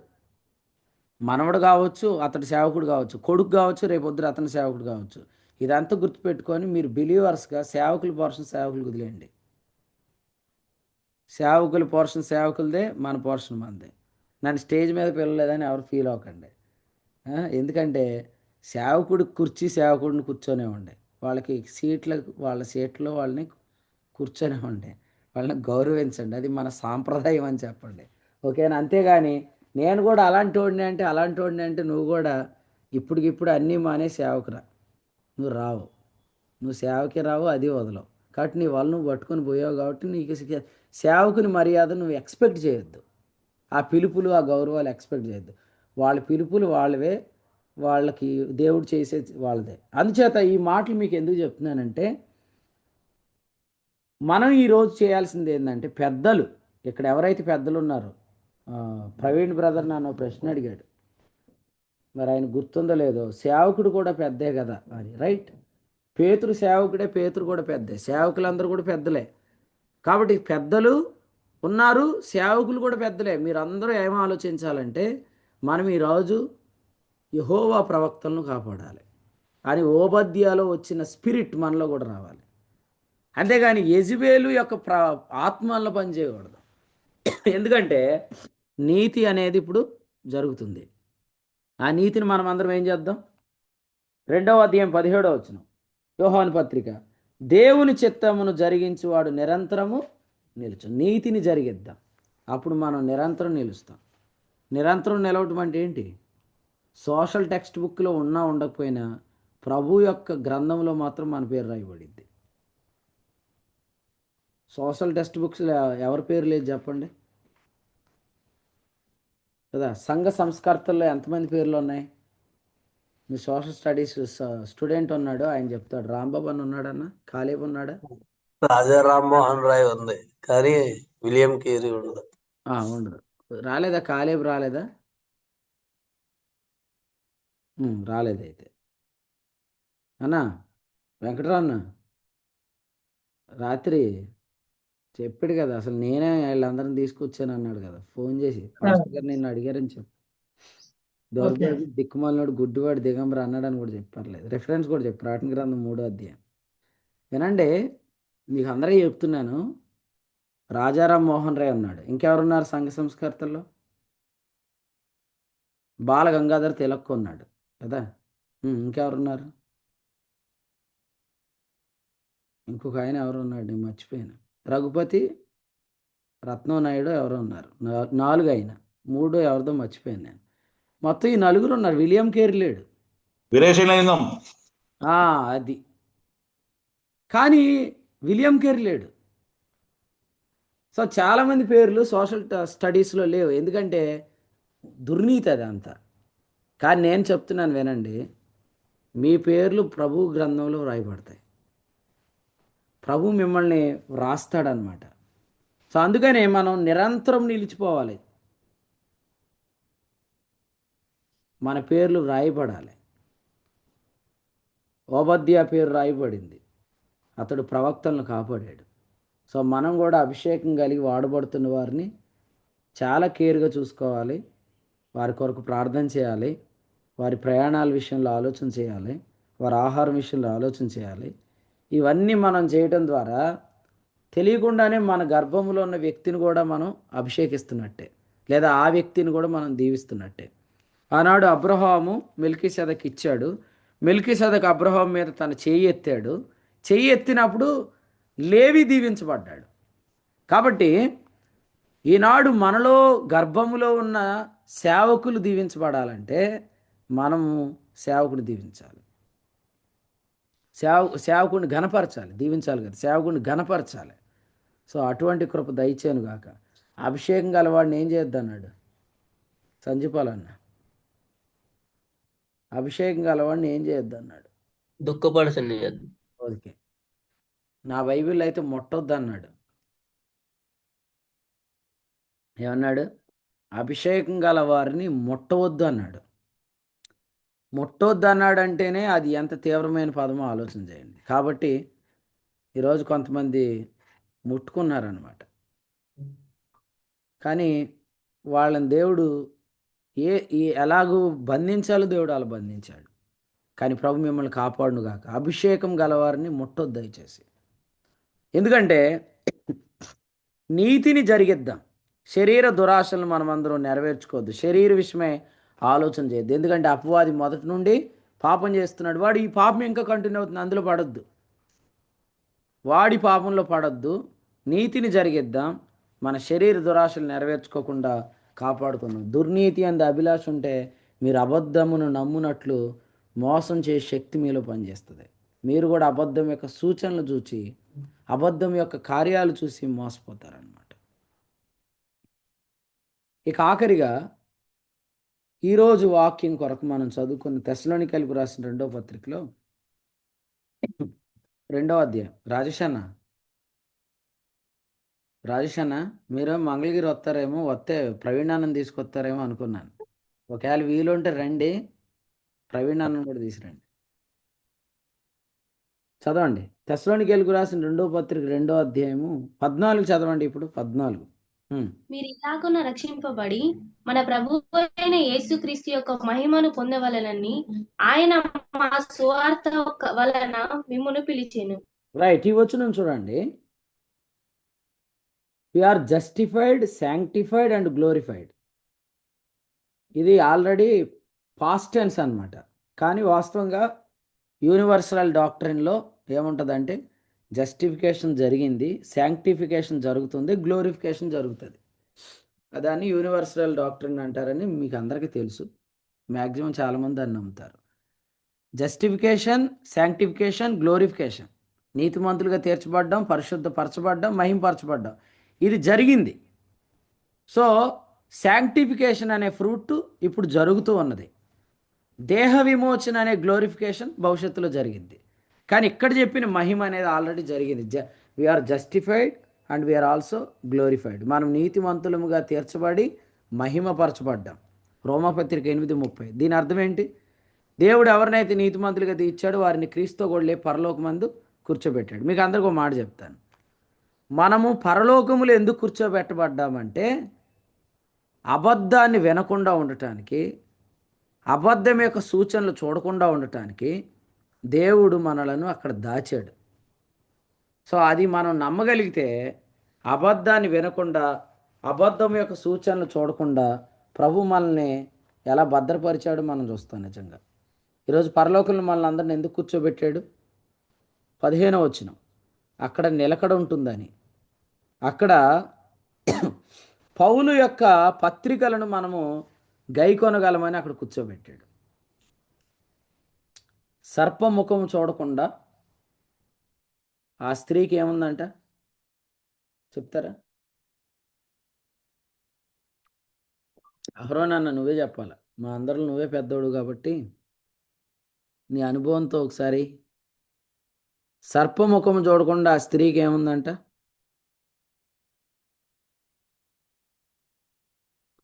S1: మనవడు కావచ్చు, అతడు సేవకుడు కావచ్చు, కొడుకు కావచ్చు, రేపొద్దున అతని సేవకుడు కావచ్చు. ఇదంతా గుర్తుపెట్టుకొని మీరు బిలీవర్స్గా సేవకుల పోర్షన్ సేవకులు వదిలేయండి. సేవకుల పోర్షన్ సేవకులదే, మన పోర్షన్ మనదే. నన్ను స్టేజ్ మీద పిలవలేదని ఎవరు ఫీల్ అవ్వకండి. ఎందుకంటే సేవకుడు కుర్చీ సేవకుడిని కూర్చొనే ఉండే, వాళ్ళకి సీట్ల వాళ్ళ సీట్లో వాళ్ళని కూర్చొనే ఉండే, వాళ్ళని గౌరవించండి, అది మన సాంప్రదాయం అని చెప్పండి. ఓకేనా? అంతేగాని నేను కూడా అలాంటి వాడిని అంటే నువ్వు కూడా ఇప్పటికిప్పుడు అన్నీ మానే సేవకురా, నువ్వు రావు, నువ్వు సేవకి రావు, అది వదలవు. కాబట్టి నీ వల్ల నువ్వు పట్టుకొని పోయావు కాబట్టి నీకు సేవకుని మర్యాద నువ్వు ఎక్స్పెక్ట్ చేయొద్దు. ఆ పిలుపులు ఆ గౌరవాలు ఎక్స్పెక్ట్ చేయొద్దు. వాళ్ళ పిలుపులు వాళ్ళవే, వాళ్ళకి దేవుడు చేసే వాళ్ళదే. అందుచేత ఈ మాటలు మీకు ఎందుకు చెప్తున్నానంటే, మనం ఈరోజు చేయాల్సింది ఏంటంటే, పెద్దలు ఇక్కడ ఎవరైతే పెద్దలు ఉన్నారో, ప్రవీణ్ బ్రదర్ నన్ను ప్రశ్న అడిగాడు, మరి ఆయన గుర్తుందో లేదో, సేవకుడు కూడా పెద్దే కదా అని. రైట్, పేతురు సేవకుడే, పేతురు కూడా పెద్దే, సేవకులందరూ కూడా పెద్దలే. కాబట్టి పెద్దలు ఉన్నారు, సేవకులు కూడా పెద్దలే. మీరు అందరూ ఏం ఆలోచించాలంటే, మనం ఈరోజు యెహోవా ప్రవక్తలను కాపాడాలి అని ఓబద్యాలో వచ్చిన స్పిరిట్ మనలో కూడా రావాలి. అంతేగాని యెజబెలు యొక్క ఆత్మల్లో పని చేయకూడదు. ఎందుకంటే నీతి అనేది ఇప్పుడు జరుగుతుంది. ఆ నీతిని మనం అందరం ఏం చేద్దాం? 2వ అధ్యాయం 17వ వచనం, యోహాను పత్రిక, దేవుని చిత్తమును జరిగించువాడు నిరంతరము నిలుచు. నీతిని జరిగిద్దాం, అప్పుడు మనం నిరంతరం నిలుస్తాం. నిరంతరం నిలవటం అంటే ఏంటి? సోషల్ టెక్స్ట్ బుక్లో ఉన్నా ఉండకపోయినా ప్రభు యొక్క గ్రంథంలో మాత్రం మన పేరు రాయబడింది. సోషల్ టెక్స్ట్ బుక్స్లో ఎవరి పేరు లేదు చెప్పండి కదా. సంఘ సంస్కర్తల్లో ఎంతమంది పేర్లు ఉన్నాయి? మీ సోషల్ స్టడీస్ స్టూడెంట్ ఉన్నాడు, ఆయన చెప్తాడు. రాంబాబు అని ఉన్నాడన్న, కాలేబ్ ఉన్నాడా?
S11: రాజా రామ్మోహన్ రాయ్ ఉంది, కానీ విలియం కేరీ ఉండదు.
S1: ఉండదు. రాలేదా? కాలేబ్ రాలేదా? రాలేదైతే అన్నా. వెంకటరాన్న రాత్రి చెప్పాడు కదా, అసలు నేనే వీళ్ళందరిని తీసుకొచ్చాను అన్నాడు కదా, ఫోన్ చేసి, పాస్టర్ గారు నిన్ను అడిగారని చెప్పు. దౌర్భాగ్య దిక్కుమాలినోడు గుడ్డివాడు దిగంబర అన్నాడని కూడా చెప్పర్లేదు. రెఫరెన్స్ కూడా చెప్పు, ప్రకటన గ్రంథం 3వ అధ్యాయం. వినండి, మీకు అందరికీ చెప్తున్నాను. రాజారాం మోహన్ రాయ్ ఉన్నాడు, ఇంకెవరున్నారు సంఘ సంస్కర్తల్లో? బాల గంగాధర్ తిలక్ ఉన్నాడు కదా. ఇంకెవరున్నారు? ఇంకొక ఆయన ఎవరు ఉన్నాడు, నేను మర్చిపోయాను. రఘుపతి రత్నం నాయుడు ఎవరో ఉన్నారు. 4 ఆయన, 3 ఎవరిదో మర్చిపోయాను నేను. మొత్తం ఈ 4 ఉన్నారు. విలియం కేరీ లేడు.
S5: వీరేశలింగం.
S1: అది కానీ విలియం కేరీ లేడు. సో చాలామంది పేర్లు సోషల్ స్టడీస్లో లేవు, ఎందుకంటే దుర్నీతి అది అంతా. కానీ నేను చెప్తున్నాను వినండి, మీ పేర్లు ప్రభు గ్రంథంలో రాయబడతాయి. ప్రభు మిమ్మల్ని వ్రాస్తాడనమాట. సో అందుకనే మనం నిరంతరం నిలిచిపోవాలి, మన పేర్లు రాయబడాలి. ఓబద్యా పేరు రాయబడింది, అతడు ప్రవక్తలను కాపాడాడు. సో మనం కూడా అభిషేకం కలిగి వాడబడుతున్న వారిని చాలా కేర్గా చూసుకోవాలి, వారి కొరకు ప్రార్థన చేయాలి, వారి ప్రయాణాల విషయంలో ఆలోచన చేయాలి, వారి ఆహారం విషయంలో ఆలోచన చేయాలి. ఇవన్నీ మనం చేయడం ద్వారా తెలియకుండానే మన గర్భంలో ఉన్న వ్యక్తిని కూడా మనం అభిషేకిస్తున్నట్టే, లేదా ఆ వ్యక్తిని కూడా మనం దీవిస్తున్నట్టే. ఆనాడు అబ్రహాము మెల్కీసెదెకు ఇచ్చాడు. మెల్కీసెదెకు అబ్రహాం మీద తన చెయ్యి ఎత్తాడు. చెయ్యి ఎత్తినప్పుడు లేవి దీవించబడ్డాడు. కాబట్టి ఈనాడు మనలో గర్భములో ఉన్న సేవకులు దీవించబడాలంటే మనము సేవకుని దీవించాలి, సేవకుని ఘనపరచాలి. దీవించాలి కదా, సేవకుని ఘనపరచాలి. సో అటువంటి కృప దయచేను గాక. అభిషేకం గలవాడిని ఏం చేద్దన్నాడు సంజీపాలన్న? అభిషేకం గలవాడిని ఏం చేయొద్దన్నాడు?
S11: దుఃఖపరచండి.
S1: ఓకే, నా బైబిల్ అయితే ముట్టొద్దు అన్నాడు. ఏమన్నాడు? అభిషేకం గల వారిని ముట్టవద్దు అన్నాడు. ముట్టొద్దు అన్నాడు అంటేనే అది ఎంత తీవ్రమైన పదమో ఆలోచన చేయండి. కాబట్టి ఈరోజు కొంతమంది ముట్టుకున్నారనమాట, కానీ వాళ్ళని దేవుడు ఎలాగూ బంధించాలో దేవుడు అలా బంధించాడు. కానీ ప్రభు మిమ్మల్ని కాపాడును గాక. అభిషేకం గలవారిని ముట్టొద్దు దయచేసి. ఎందుకంటే నీతిని జరిగిద్దాం, శరీర దురాశలను మనమందరం నెరవేర్చుకోవద్దు. శరీర విషయమై ఆలోచన చేయొద్దు. ఎందుకంటే అపవాది మొదటి నుండి పాపం చేస్తున్నాడు. వాడు ఈ పాపం ఇంకా కంటిన్యూ అవుతుంది, అందులో పడొద్దు. వాడి పాపంలో పడొద్దు, నీతిని జరిగిద్దాం, మన శరీర దురాశలు నెరవేర్చుకోకుండా కాపాడుకుందాం. దుర్నీతి అందు అభిలాష ఉంటే మీరు అబద్ధమును నమ్మునట్లు మోసం చేసే శక్తి మీలో పనిచేస్తుంది. మీరు కూడా అబద్ధం యొక్క సూచనలు చూసి, అబద్ధం యొక్క కార్యాలు చూసి మోసపోతారనమాట. ఇక ఆఖరిగా ఈరోజు వాక్యం కొరకు మనం చదువుకున్న తెస్సలోనికైలకు రాసిన 2వ పత్రికలో 2వ అధ్యాయం. రాజేష్ అన్న మీరు మంగళగిరి వస్తారేమో, వస్తే ప్రవీణాన్ని తీసుకొస్తారేమో అనుకున్నాను. ఒకవేళ వీలుంటే రండి, ప్రవీణాన్ని కూడా తీసుకురండి. చదవండి. తెస్సలోనికైలకు రాసిన 2వ పత్రిక 2వ అధ్యాయము 14 చదవండి. ఇప్పుడు 14.
S2: మీరు ఇలాగున రక్షింపబడి మన ప్రభువు అయిన యేసుక్రీస్తు యొక్క మహిమను పొందవలనని ఆయన మా సువార్త వలన మిమ్మును పిలిచెను.
S1: రైట్, ఈ వచనం చూడండి. We are justified, sanctified and glorified. ఇది ఆల్రెడీ పాస్ట్ టెన్స్ అన్నమాట. కానీ వాస్తవంగా యూనివర్సల్ డాక్ట్రిన్లో ఏముంటుందంటే జస్టిఫికేషన్ జరిగింది, శాంక్టిఫికేషన్ జరుగుతుంది, గ్లోరిఫికేషన్ జరుగుతుంది. దాన్ని యూనివర్సల్ డాక్ట్రిన్ అంటారని మీకు అందరికీ తెలుసు. మ్యాక్సిమం చాలామంది దాన్ని నమ్ముతారు. Justification, sanctification, glorification. నీతిమంతులుగా తీర్చబడ్డం, పరిశుద్ధపరచబడ్డం, మహింపరచబడ్డం, ఇది జరిగింది. సో శాంక్టిఫికేషన్ అనే ఫ్రూట్ ఇప్పుడు జరుగుతూ ఉన్నది. దేహ విమోచన అనే గ్లోరిఫికేషన్ భవిష్యత్తులో జరిగింది. కానీ ఇక్కడ చెప్పిన మహిమ అనేది ఆల్రెడీ జరిగింది. We are justified and we are also glorified. మనం నీతిమంతులముగా తీర్చబడి మహిమపరచబడ్డాం. రోమాపత్రిక 8:30. దీని అర్థం ఏంటి? దేవుడు ఎవరినైతే నీతిమంతులుగా తీర్చాడో వారిని క్రీస్తుతో కూడా లేపి పరలోకమందు కూర్చోబెట్టాడు. మీకు అందరికీ ఒక మాట చెప్తాను. మనము పరలోకములు ఎందుకు కూర్చోబెట్టబడ్డామంటే అబద్ధాన్ని వినకుండా ఉండటానికి, అబద్ధం యొక్క సూచనలు చూడకుండా ఉండటానికి దేవుడు మనలను అక్కడ దాచాడు. సో అది మనం నమ్మగలిగితే అబద్ధాన్ని వినకుండా, అబద్ధం యొక్క సూచనలు చూడకుండా ప్రభు మనల్ని ఎలా భద్రపరిచాడో మనం చూస్తాం. నిజంగా ఈరోజు పరలోకంలో మనల్ని అందరిని ఎందుకు కూర్చోబెట్టాడు? 15వ వచనం, అక్కడ నిలకడ ఉంటుందని. అక్కడ పౌలు యొక్క పత్రికలను మనము గైకొనగలమని అక్కడ కూర్చోబెట్టాడు. సర్పముఖము చూడకుండా ఆ స్త్రీకి ఏముందంట చెప్తారా? అహరోనన్న నువ్వే చెప్పాలి, మా అందరిలో నువ్వే పెద్దోడు కాబట్టి నీ అనుభవంతో ఒకసారి. సర్పముఖము చూడకుండా ఆ స్త్రీకి ఏముందంట?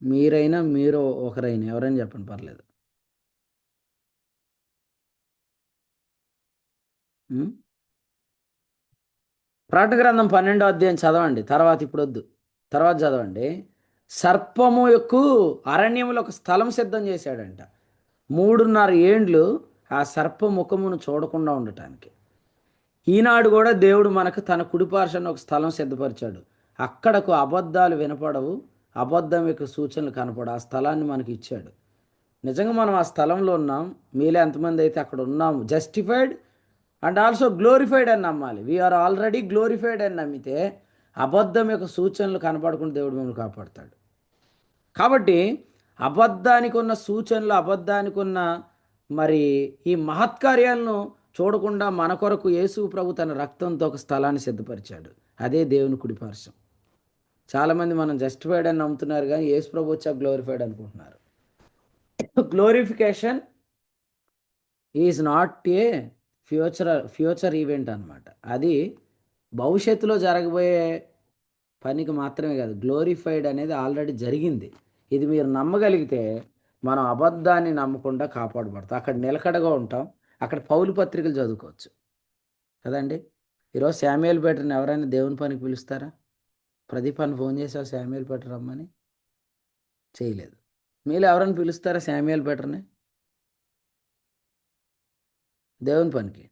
S1: మీరైనా మీరు ఒకరైనా ఎవరైనా చెప్పండి, పర్లేదు. ప్రకటన గ్రంథం 12వ అధ్యాయం చదవండి. ఇప్పుడు వద్దు, తర్వాత చదవండి. సర్పము యొక్క అరణ్యములో ఒక స్థలం సిద్ధం చేశాడంట. 3.5 ఏండ్లు ఆ సర్ప ముఖమును చూడకుండా ఉండటానికి. ఈనాడు కూడా దేవుడు మనకు తన కుడిపార్శ్వన ఒక స్థలం సిద్ధపరిచాడు. అక్కడకు అబద్ధాలు వినపడవు, అబద్ధం యొక్క సూచనలు కనపడవు. ఆ స్థలాన్ని మనకి ఇచ్చాడు. నిజంగా మనం ఆ స్థలంలో ఉన్నాం. మీలో ఎంతమంది అయితే అక్కడ ఉన్నాము? జస్టిఫైడ్ అండ్ ఆల్సో గ్లోరిఫైడ్ అని నమ్మాలి. వీఆర్ ఆల్రెడీ గ్లోరిఫైడ్ అని నమ్మితే అబద్ధం యొక్క సూచనలు కనపడకుండా దేవుడు మిమ్మల్ని కాపాడుతాడు. కాబట్టి అబద్ధానికి ఉన్న సూచనలు, అబద్ధానికి ఉన్న మరి ఈ మహత్కార్యాలను చూడకుండా మన కొరకు యేసు ప్రభు తన రక్తంతో ఒక స్థలాన్ని సిద్ధపరిచాడు. అదే దేవుని కుడిపార్శ్వం. చాలామంది మనం జస్టిఫైడ్ అని నమ్ముతున్నారు, కానీ యేసు ప్రభు వచ్చా గ్లోరిఫైడ్ అనుకుంటున్నారు. Glorification is not a future event అన్నమాట. అది భవిష్యత్తులో జరగబోయే పనికి మాత్రమే కాదు. గ్లోరిఫైడ్ అనేది ఆల్రెడీ జరిగింది. ఇది మీరు నమ్మగలిగితే మనం అబద్ధాన్ని నమ్మకుండా కాపాడబడతాం. అక్కడ నిలకడగా ఉంటాం. అక్కడ పౌలు పత్రికలు చదువుకోవచ్చు కదండి. ఈరోజు శామ్యుయల్ పీటర్ని ఎవరైనా దేవుని పనికి పిలుస్తారా? ప్రదీప్ అని ఫోన్ చేసావు శామ్యుయల్ పీటర్ రమ్మని, చేయలేదు. మీరు ఎవరైనా పిలుస్తారా శామ్యుయల్ పీటర్ని దేవుని పనికి?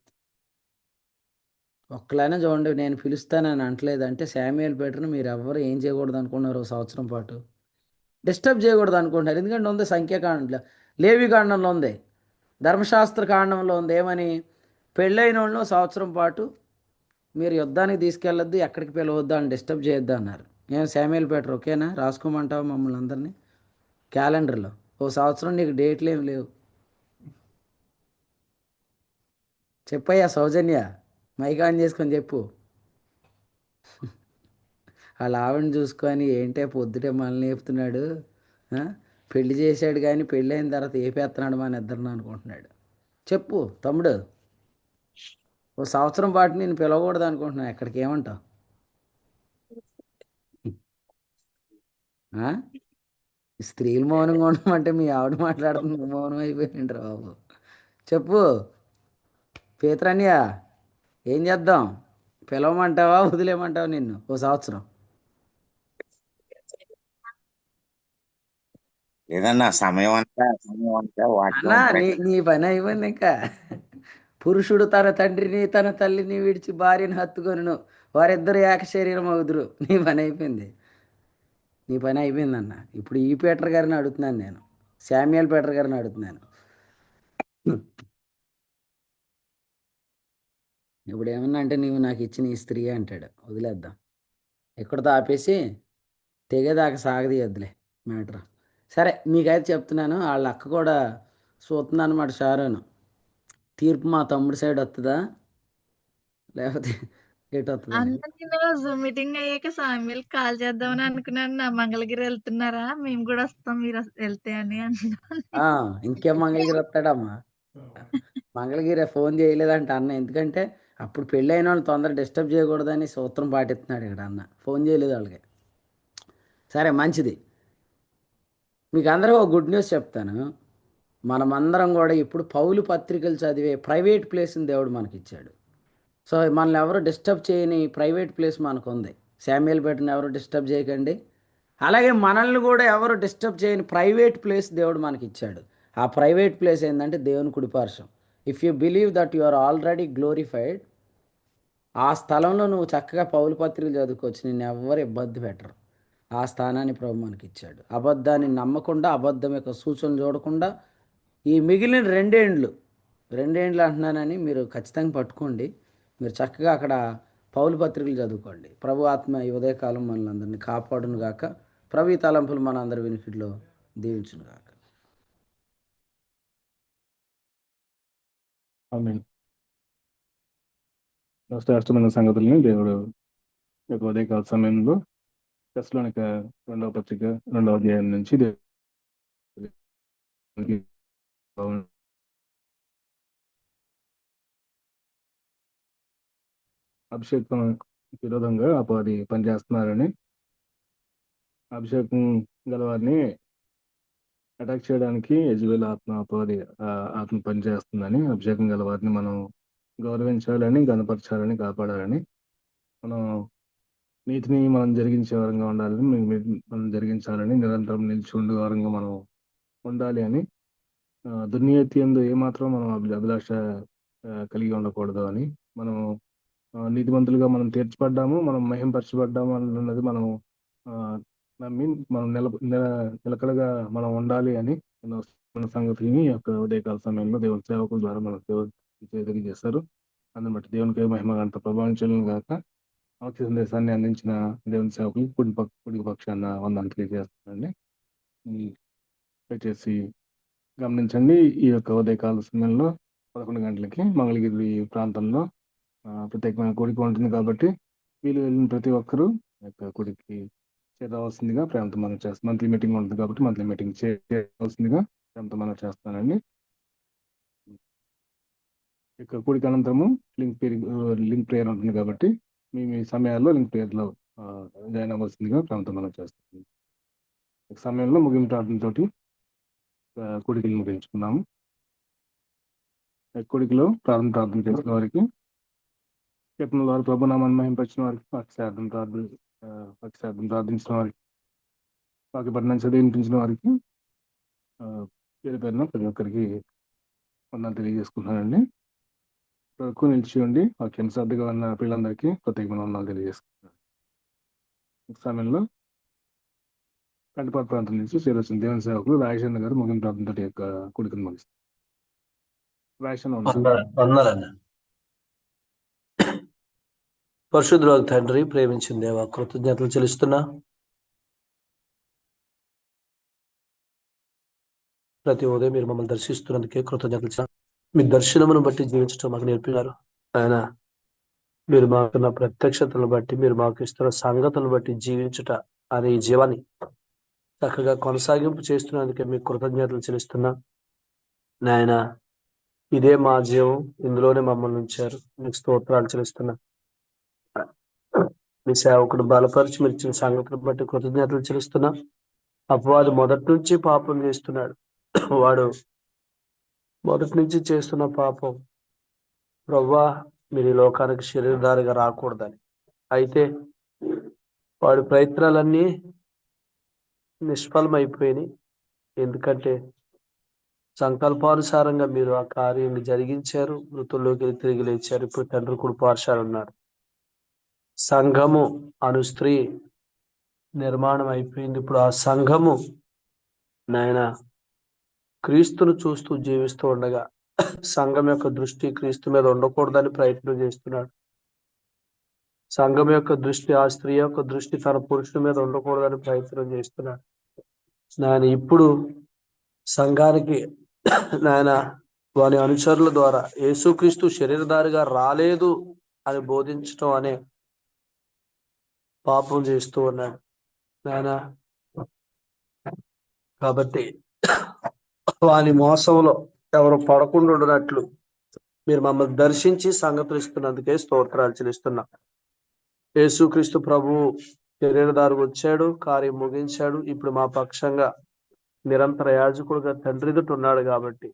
S1: ఒక్కలైనా చూడండి, నేను పిలుస్తానని అంటలేదంటే శామ్యుయల్ పీటర్ని మీరు ఎవరు ఏం చేయకూడదు అనుకున్నారు? 1 సంవత్సరం పాటు డిస్టర్బ్ చేయకూడదు అనుకుంటున్నారు. ఎందుకంటే ఉంది సంఖ్యాకాండంలో, లేవి కాండంలో ఉంది, ధర్మశాస్త్ర కాండంలో ఉంది. ఏమని? పెళ్ళైన వాళ్ళను సంవత్సరం పాటు మీరు యుద్ధానికి తీసుకెళ్ళొద్దు, ఎక్కడికి పిలవద్దు, అని డిస్టర్బ్ చేయొద్దు అన్నారు. ఏం శామ్యూల్ పీటర్ ఓకేనా? రాసుకోమంటావా మమ్మల్ని అందరినీ క్యాలెండర్లో? ఓ సంవత్సరం నీకు డేట్లు ఏమి లేవు. చెప్పయ్యా సౌజన్య, మైక్ ఆన్ చేసుకొని చెప్పు. వాళ్ళ ఆవిడని చూసుకొని ఏంటే పొద్దుటే మనల్ని చెప్తున్నాడు, పెళ్లి చేశాడు కానీ పెళ్ళి అయిన తర్వాత ఏపేస్తున్నాడు మన ఇద్దరిని అనుకుంటున్నాడు. చెప్పు తమ్ముడు, ఓ సంవత్సరం పాటు నేను పిలవకూడదు అనుకుంటున్నాను, ఎక్కడికి, ఏమంటావు? ఆ? స్త్రీలు మౌనంగా ఉండమంటే మీ ఆవిడ మాట్లాడుతుంది మౌనం అయిపోయింటారు బాబు. చెప్పు పేతురన్య, ఏం చేద్దాం? పిలవమంటావా వదిలేయమంటావా నిన్ను ఓ సంవత్సరం?
S7: లేదన్నా సమయం అంతా వాటిలో
S1: అన్నా
S7: ఉంటాయి.
S1: నీ పని అయిపోయింది ఇంకా. పురుషుడు తన తండ్రిని తన తల్లిని విడిచి భార్యను హత్తుకొనును, వారిద్దరు ఏక శరీరం అవుదురు. నీ పని అయిపోయింది, నీ పని అయిపోయిందన్న. ఇప్పుడు ఈ పీటర్ గారిని అడుగుతున్నాను నేను, శామ్యుయల్ పీటర్ గారిని అడుగుతున్నాను. ఇప్పుడు ఏమన్నా అంటే నీవు నాకు ఇచ్చిన ఈ స్త్రీ అంటాడు, వదిలేద్దాం, ఎక్కడితో ఆపేసి తెగేదాకా సాగదీయద్దులే మ్యాటర్. సరే మీకైతే చెప్తున్నాను, వాళ్ళ అక్క కూడా చూస్తుంది అనమాట షారోను. తీర్పు మా తమ్ముడి సైడ్ వస్తుందా లేకపోతే ఎటు వస్తుందని.
S12: అన్న నేను జూమ్ మీటింగ్ అయ్యాక సామ్యుల్ కాల్ చేద్దామని అనుకున్నాను. నా మంగళగిరి వెళ్తున్నారా, మేము కూడా వస్తాం మీరు వెళ్తే అని అన్నా.
S1: ఇంకేం మంగళగిరి వస్తాడమ్మా? మంగళగిరి ఫోన్ చేయలేదంట అన్న, ఎందుకంటే అప్పుడు పెళ్ళి అయిన వాళ్ళు తొందర డిస్టర్బ్ చేయకూడదని సూత్రం పాటిస్తున్నాడు ఇక్కడ అన్న. ఫోన్ చేయలేదు వాళ్ళకి. సరే మంచిది. మీకు అందరూ ఒక గుడ్ న్యూస్ చెప్తాను. మనమందరం కూడా ఇప్పుడు పౌలు పత్రికలు చదివే ప్రైవేట్ ప్లేస్ని దేవుడు మనకిచ్చాడు. సో మనల్ని ఎవరు డిస్టర్బ్ చేయని ప్రైవేట్ ప్లేస్ మనకు ఉంది. శామ్యుయల్ పీటర్ని ఎవరు డిస్టర్బ్ చేయకండి. అలాగే మనల్ని కూడా ఎవరు డిస్టర్బ్ చేయని ప్రైవేట్ ప్లేస్ దేవుడు మనకి ఇచ్చాడు. ఆ ప్రైవేట్ ప్లేస్ ఏంటంటే దేవుని కుడిపార్శ్వం. If you believe that you are already glorified, ఆ స్థలంలో నువ్వు చక్కగా పౌలు పత్రికలు చదువుకోవచ్చు, నిన్ను ఎవరు ఇబ్బంది పెట్టరు. ఆ స్థానాన్ని ప్రభు మనకి ఇచ్చాడు. అబద్ధాన్ని నమ్మకుండా, అబద్ధం యొక్క సూచనలు చూడకుండా, ఈ మిగిలిన రెండేండ్లు అంటున్నానని మీరు ఖచ్చితంగా పట్టుకోండి. మీరు చక్కగా అక్కడ పౌలు పత్రికలు చదువుకోండి. ప్రభు ఆత్మ ఈ ఉదయకాలం మనల్ని అందరినీ కాపాడును గాక. ప్రభు ఈ తలంపులు మన అందరి వినికిడిలో దీవించును గాక.
S10: ఆమేన్. శ్రేష్టమైన సంగతుల్ని దేవుడు యొక్క ఉదయకాల సమయంలో తెస్సలోనిక 2వ పత్రిక 2వ అధ్యాయం నుంచి దేవునికి అభిషేకం విరోధంగా అపవాది పనిచేస్తున్నారని, అభిషేకం గలవారిని అటాక్ చేయడానికి యెజబెల్ ఆత్మ, అపవాది ఆత్మ పనిచేస్తుందని, అభిషేకం గలవారిని మనం గౌరవించాలని, గణపరచాలని, కాపాడాలని, మనం నీతిని మనం జరిగించే వారంగా ఉండాలని, మనం జరిగించాలని, నిరంతరం నిలిచి ఉండే వారంగా మనం ఉండాలి అని, దుర్నీతి యందు ఏమాత్రం మనం అభిలాష కలిగి ఉండకూడదు అని, మనం నీతిమంతులుగా మనం తీర్చబడ్డాము, మనం మహింపరచబడ్డాము అన్నది మనం నమ్మి మనం నిలకడగా మనం ఉండాలి అని మన సంగతిని యొక్క ఉదయకాల సమయంలో దేవుని సేవకుల ద్వారా మనకు తెలియజేస్తారు. అందుని బట్టి దేవునికి మహిమ గంట ప్రభావించడం గాక. వాక్య సందేశాన్ని అందించిన దేవుని సేవకులు కుడి పక్షాన వందనాలు తెలియజేస్తానండి. దయచేసి గమనించండి, ఈ యొక్క ఉదయకాల సమయంలో 11 గంటలకి మంగళగిరి ప్రాంతంలో ప్రత్యేకమైన కోరిక ఉంటుంది కాబట్టి వీళ్ళు వెళ్ళిన ప్రతి ఒక్కరూ యొక్క గుడికి చేరవలసిందిగా ప్రేమతో మనం చేస్తాం. మంత్లీ మీటింగ్ ఉంటుంది కాబట్టి మంత్లీ మీటింగ్ చేయవలసిందిగా ప్రేమతో మనం చేస్తానండి. ఇక కూడిక అనంతరము లింక్ ప్రేయర్ ఉంటుంది కాబట్టి మీ సమయాల్లో లింక్ ప్రేయర్లో జాయిన్ అవ్వాల్సిందిగా ప్రేమతో మనం చేస్తాం. ఈ సమయంలో ముగింపు ప్రార్థనతోటి కూడికలు ముగించుకున్నాము. కూడికలో ప్రార్థన చేసిన వారికి, చెప్పిన వారు ప్రభునామాన్ని మహింపరిచిన వారికి, పక్షార్థం ప్రార్థించిన వారికి, వాక్యపఠనం చదివించిన వారికి పేరు పేరున ప్రతి ఒక్కరికి వందనాలు తెలియజేసుకుంటున్నానండి. వరకు నిలిచి ఉండి వాక్యం శ్రద్ధగా ఉన్న పిల్లలందరికీ ప్రత్యేకమైన వందనాలు తెలియజేసుకుంటున్నాను. ఈ సమయంలో కంటిపాటు ప్రాంతం నుంచి చేరొచ్చిన దేవుని సేవకులు రాజేశ్వర గారు ముగింపు ప్రాంతంతో యొక్క కూడికను ముగిస్తారు. రాజేశ్వర
S11: వందలన్న. పరిశుద్ధుడు తండ్రి, ప్రేమించిన దేవా, కృతజ్ఞతలు చెల్లిస్తున్నా. ప్రతి ఉదయం మీరు మమ్మల్ని దర్శిస్తున్నందుకే కృతజ్ఞతలు. మీ దర్శనమును బట్టి జీవించడం మాకు నేర్పినారు ఆయన. మీరు మాకున్న ప్రత్యక్షతలను బట్టి, మీరు మాకు ఇస్తున్న సంగతులను బట్టి జీవించుట అనే ఈ జీవాన్ని చక్కగా కొనసాగింపు చేస్తున్నందుకే మీకు కృతజ్ఞతలు చెల్లిస్తున్నా నాయన. ఇదే మా జీవం, ఇందులోనే మమ్మల్ని ఉంచారు. మీకు స్తోత్రాలు చెల్లిస్తున్నా. మీ సేవకుడు బలపరిచి మీరు ఇచ్చిన సంగతులను బట్టి కృతజ్ఞతలు చెల్లిస్తున్నా. అపవాది మొదటి నుంచి పాపం చేస్తున్నాడు. వాడు మొదటి నుంచి చేస్తున్న పాపం ప్రవ్వా మీరు ఈ లోకానికి శరీరధారిగా రాకూడదని. అయితే వాడి ప్రయత్నాలన్నీ నిష్ఫలమైపోయినాయి. ఎందుకంటే సంకల్పానుసారంగా మీరు ఆ కార్యాన్ని జరిగించారు. మృతుల్లోకి తిరిగి లేచారు. ఇప్పుడు తండ్రి కుడి పార్శ్వాన ఉన్నారు. సంఘము అను స్త్రీ నిర్మాణం అయిపోయింది. ఇప్పుడు ఆ సంఘము నాయన క్రీస్తును చూస్తూ జీవిస్తూ ఉండగా సంఘం యొక్క దృష్టి క్రీస్తు మీద ఉండకూడదని ప్రయత్నం చేస్తున్నాడు. సంఘం యొక్క దృష్టి, ఆ స్త్రీ యొక్క దృష్టి తన పురుషుని మీద ఉండకూడదని ప్రయత్నం చేస్తున్నాడు. నాయన ఇప్పుడు సంఘానికి నాయన వాని అనుచరుల ద్వారా యేసుక్రీస్తు శరీరధారిగా రాలేదు అని బోధించటం అనే పాపం చేస్తూ ఉన్నాడు నాయన. కాబట్టి వాని మోసంలో ఎవరు పడకుండా ఉండనట్లు మీరు మమ్మల్ని దర్శించి సంగతులు ఇస్తున్నందుకే స్తోత్రాలు చెల్లిస్తున్నా. యేసుక్రీస్తు ప్రభువు శరీరధారి వచ్చాడు, కార్యం ముగించాడు. ఇప్పుడు మా పక్షంగా నిరంతర యాజకుడుగా తండ్రి ఎదుట ఉన్నాడు కాబట్టి,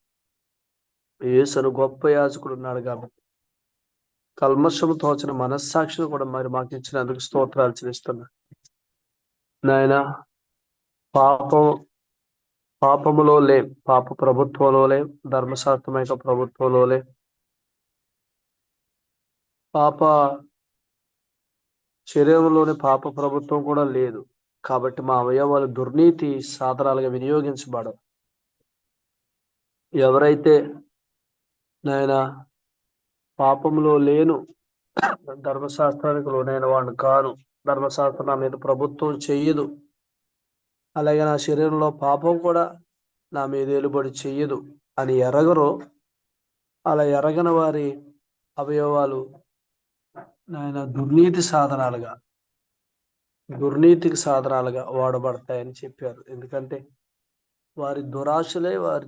S11: యేసును గొప్ప యాజకుడు ఉన్నాడు కాబట్టి కల్మషము తోచిన మనస్సాక్షిని కూడా మరి మాకు ఇచ్చినందుకు స్తోత్రాలు చెల్లిస్తున్నా నాయన. పాపములో లేం, పాప ప్రభుత్వంలో లేం, ధర్మశాస్త్రమైన ప్రభుత్వంలో లేం, పాప శరీరంలోని పాప ప్రభుత్వం కూడా లేదు. కాబట్టి మా అవయవాలు దుర్నీతి సాధనాలుగా వినియోగించబడవు. ఎవరైతే నాయన పాపంలో లేను, ధర్మశాస్త్రానికి లోనైన వాడిని కాను, ధర్మశాస్త్రం నా మీద ప్రభుత్వం చెయ్యదు, అలాగే నా శరీరంలో పాపం కూడా నా మీద ఏలుబడి చెయ్యదు అని ఎరగరో, అలా ఎరగని వారి అవయవాలు నాయన దుర్నీతికి సాధనాలుగా వాడబడతాయని చెప్పారు. ఎందుకంటే వారి దురాశలే వారి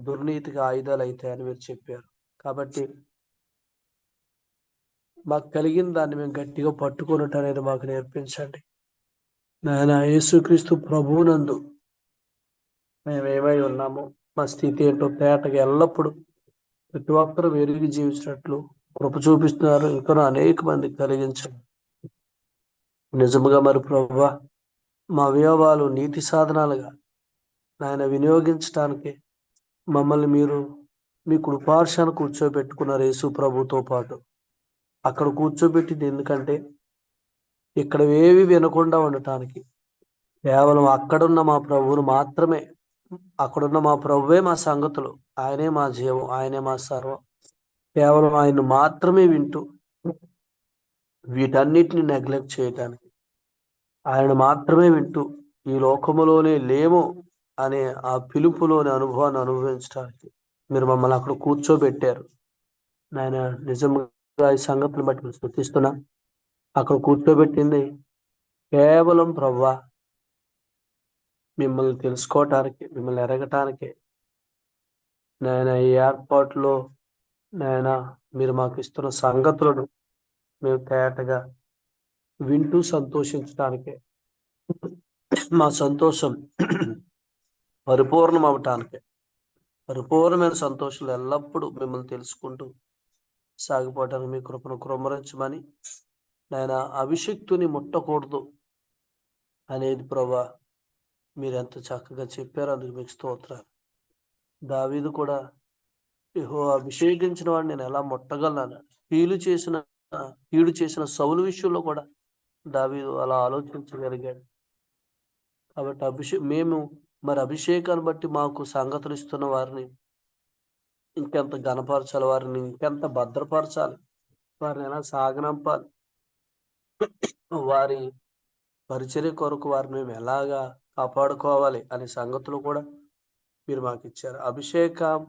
S11: దుర్నీతికి ఆయుధాలు అవుతాయని మీరు చెప్పారు. కాబట్టి మాకు కలిగిన దాన్ని మేము గట్టిగా పట్టుకున్నట్టు అనేది మాకు నేర్పించండి నాయన. యేసుక్రీస్తు ప్రభువునందు మేమేమై ఉన్నామో, మా స్థితి ఏంటో తేటగా ఎల్లప్పుడూ ప్రతి ఒక్కరూ వెరిగి జీవించినట్లు కృప చూపిస్తున్నారు. ఇంకా అనేక మంది కలిగించండి. నిజముగా మరి ప్రభువా మా అవయవాలు నీతి సాధనాలుగా నాయన వినియోగించడానికి మమ్మల్ని మీరు మీ కృపార్షాన కూర్చోబెట్టుకున్నారు యేసు ప్రభుతో పాటు. అక్కడ కూర్చోబెట్టింది ఎందుకంటే ఇక్కడ ఏవి వినకుండా ఉండటానికి, కేవలం అక్కడున్న మా ప్రభువును మాత్రమే, అక్కడున్న మా ప్రభువే మా సంగతులు, ఆయనే మా జీవం, ఆయనే మా సర్వం, కేవలం ఆయన్ని మాత్రమే వింటూ వీటన్నిటిని నెగ్లెక్ట్ చేయటానికి, ఆయన మాత్రమే వింటూ ఈ లోకములోనే లేము అనే ఆ పిలుపులోని అనుభవాన్ని అనుభవించడానికి మీరు మమ్మల్ని అక్కడ కూర్చోబెట్టారు నాయన. నిజంగా ఈ సంగతులను బట్టి మేము స్తుతిస్తున్నా. అక్కడ కూర్చోబెట్టింది కేవలం ప్రభువా మిమ్మల్ని తెలుసుకోవటానికి, మిమ్మల్ని ఎరగటానికి నాయన. ఈ ఏర్పాటులో నాయన మీరు మాకు ఇస్తున్న సంగతులను మేము తేటగా వింటూ సంతోషించటానికే, మా సంతోషం పరిపూర్ణం అవటానికే, పరిపూర్ణమైన సంతోషాలు ఎల్లప్పుడూ మిమ్మల్ని తెలుసుకుంటూ సాగిపోవటానికి మీ కృపను కుమ్మరించమని నాయన. అభిషక్తుని ముట్టకూడదు అనేది ప్రభా మీరు ఎంత చక్కగా చెప్పారో అందుకు మీకు స్తోత్రాలు. దావీదు కూడా యెహోవా అభిషేకించిన వాడిని నేను ఎలా ముట్టగలను, కీడు చేసిన సౌలు విషయంలో కూడా దావీదు అలా ఆలోచించగలిగాడు. కాబట్టి మేము అభిషేకాన్ని బట్టి మాకు సంగతులు ఇస్తున్న వారిని ఇంకెంత ఘనపరచాలి, వారిని ఇంకెంత భద్రపరచాలి, వారిని ఎలా సాగనంపాలి, వారి పరిచర్య కొరకు వారిని మేము ఎలాగా కాపాడుకోవాలి అనే సంగతులు కూడా మీరు మాకు ఇచ్చారు. అభిషేకం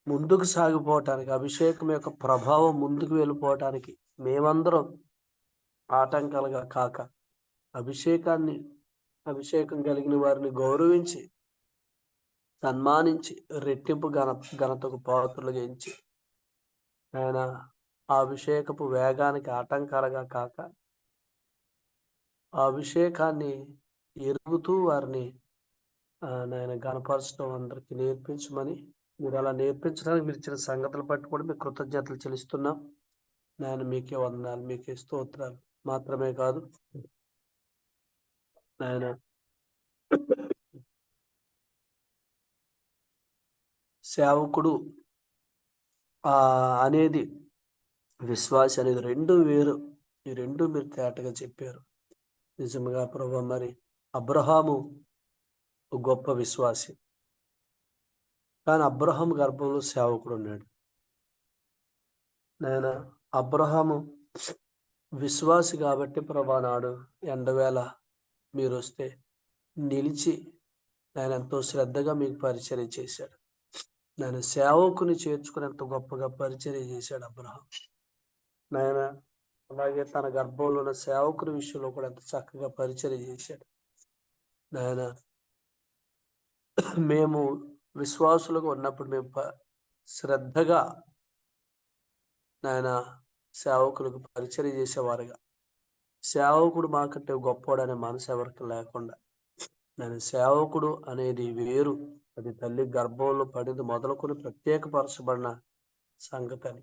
S11: ముందుకు సాగిపోవటానికి, అభిషేకం యొక్క ప్రభావం ముందుకు వెళ్ళిపోవటానికి మేమందరం ఆటంకాలుగా కాక అభిషేకం కలిగిన వారిని గౌరవించి సన్మానించి రెట్టింపు ఘనతకు పాత్రలుగా ఎంచి ఆయన ఆ అభిషేకపు వేగానికి ఆటంకాలుగా కాక ఆ అభిషేకాన్ని ఎరుగుతూ వారిని నాయన గణపరచడం అందరికీ నేర్పించమని, మీరు అలా నేర్పించడానికి మీరు ఇచ్చిన సంగతులు బట్టి కూడా మీకు కృతజ్ఞతలు చెల్లిస్తున్నాం. నాయన మీకే వందనాలు, మీకే స్తోత్రాలు. మాత్రమే కాదు నాయన సేవకుడు అనేది విశ్వాసి అనేది రెండు వేరు. ఈ రెండు మీరు తేటగా చెప్పారు. నిజంగా ప్రభు, మరి అబ్రహాము గొప్ప విశ్వాసి, కానీ అబ్రహాం గర్భంలో సేవకుడు ఉన్నాడు. నాయన అబ్రహాము విశ్వాసి కాబట్టి ప్రభా, నాడు ఎండవేళ మీరు వస్తే నిలిచి ఆయన ఎంతో శ్రద్ధగా మీకు పరిచర్య చేశాడు. నేను సేవకుని చేర్చుకుని ఎంతో గొప్పగా పరిచర్య చేశాడు అబ్రహాం. నాయన అలాగే తన గర్భంలో ఉన్న సేవకుని విషయంలో కూడా ఎంత చక్కగా పరిచర్య చేశాడు. నాయన మేము విశ్వాసులుగా ఉన్నప్పుడు మేము శ్రద్ధగా నాయన సేవకులకు పరిచర్య చేసేవారుగా, సేవకుడు మాకంటే గొప్పవాడనే మనసు ఎవరికి లేకుండా, నేను సేవకుడు అనేది వేరు, అది తల్లి గర్భంలో పడింది మొదలుకొని ప్రత్యేకపరచబడిన సంగతి అని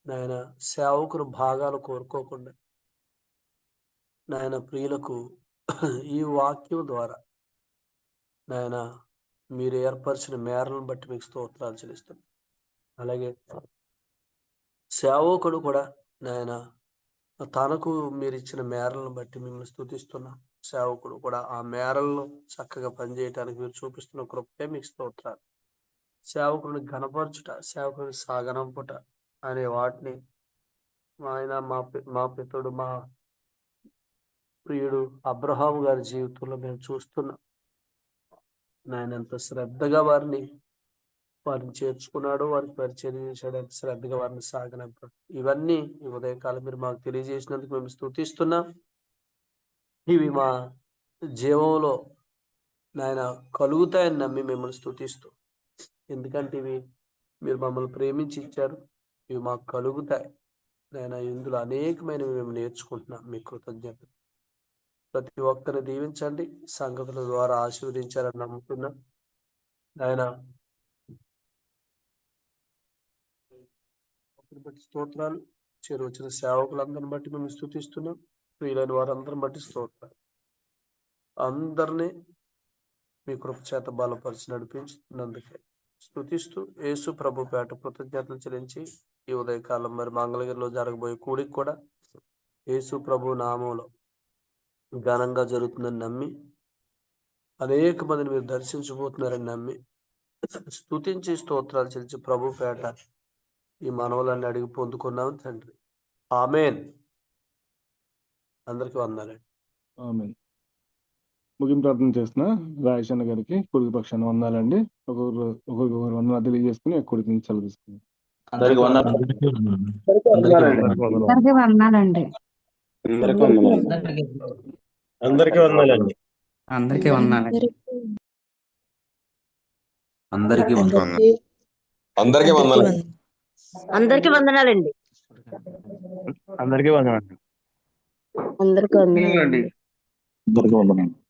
S11: నాయన సేవకుడు భాగాలు కోరుకోకుండా నాయన ప్రియులకు ఈ వాక్యం ద్వారా నాయన మీరు ఏర్పరిచిన మేరలను బట్టి మీకు స్తోత్రాలు చెల్లిస్తున్నాం. అలాగే సేవకుడు కూడా నాయన తనకు మీరు ఇచ్చిన మేరలను బట్టి మిమ్మల్ని స్తుతిస్తున్నాం. సేవకుడు కూడా ఆ మేరలను చక్కగా పనిచేయటానికి మీరు చూపిస్తున్న కృపకే మీకు స్తోత్రాలు. సేవకుడిని ఘనపరచుట, సేవకుడిని సాగనంపుట అనే వాటిని ఆయన మా పితరుడు, మా ప్రియుడు అబ్రహాము గారి జీవితంలో మేము చూస్తున్నాం. నాయన ఎంత శ్రద్ధగా వారిని చేర్చుకున్నాడు, వారికి పరిచయం చేశాడు, ఎంత శ్రద్ధగా వారిని సాగనంపాడు. ఇవన్నీ ఈ ఉదయకాలం మీరు మాకు తెలియజేసినందుకు మేము స్తుతిస్తున్నాం. ఇవి మా జీవంలో నాయన కలుగుతాయని నమ్మి మిమ్మల్ని స్తుతిస్తూ, ఎందుకంటే ఇవి మీరు మమ్మల్ని ప్రేమించి ఇచ్చారు, ఇవి మాకు కలుగుతాయి నాయన. ఇందులో అనేకమైనవి మేము నేర్చుకుంటున్నాం. మీ కృతజ్ఞత. ప్రతి ఒక్కరిని దీవించండి, సంగతుల ద్వారా ఆశీర్వదించారని నమ్ముతున్నా నాయన. బట్టి స్తోత్రాలు. వచ్చిన సేవకులందరిని బట్టి మేము స్తుతిస్తున్నాం. ప్రియులైన వారందరిని బట్టి స్తోత్రాలు. అందరినీ మీ కృప చేత బలపరిచి నడిపించినందుకే స్తుతిస్తూ యేసు ప్రభు పేట కృతజ్ఞతలు చెల్లించి ఈ ఉదయకాలం మరి మంగళగిరిలో జరగబోయే కూడికి కూడా యేసు ప్రభు నామంలో ఘనంగా జరుగుతుందని నమ్మి, అనేక మందిని మీరు దర్శించబోతున్నారని నమ్మి స్తుతించి స్తోత్రాలు చెల్లించి ప్రభు పేట ఈ మనవలన్నీ అడిగి పొందుకున్నాం తండ్రి. ఆమెన్. అందరికీ వందనాలండి.
S10: ఆమెన్. ముగింపు ప్రార్థన చేస్తున్నా రాజేష్ గారికి కుడి పక్షాన్ని వందాలండి. ఒక్కొక్కరు వందనాలు తెలియజేసుకుని కుడి నుంచి సెలవు తీసుకున్నాం.
S9: అందరికి వందనాలు.
S8: వందనాలండి.
S9: అందరికీ వందనాలండి.
S6: అందరికీ వందనాలండి.
S7: అందరికీ వందనాలు.
S9: అందరికీ వందనాలు.
S13: అందరికీ వందనాలండి.
S10: అందరికీ వందనాలు.
S13: అందరికీ వందనాలండి.
S5: అందరికీ వందనాలు.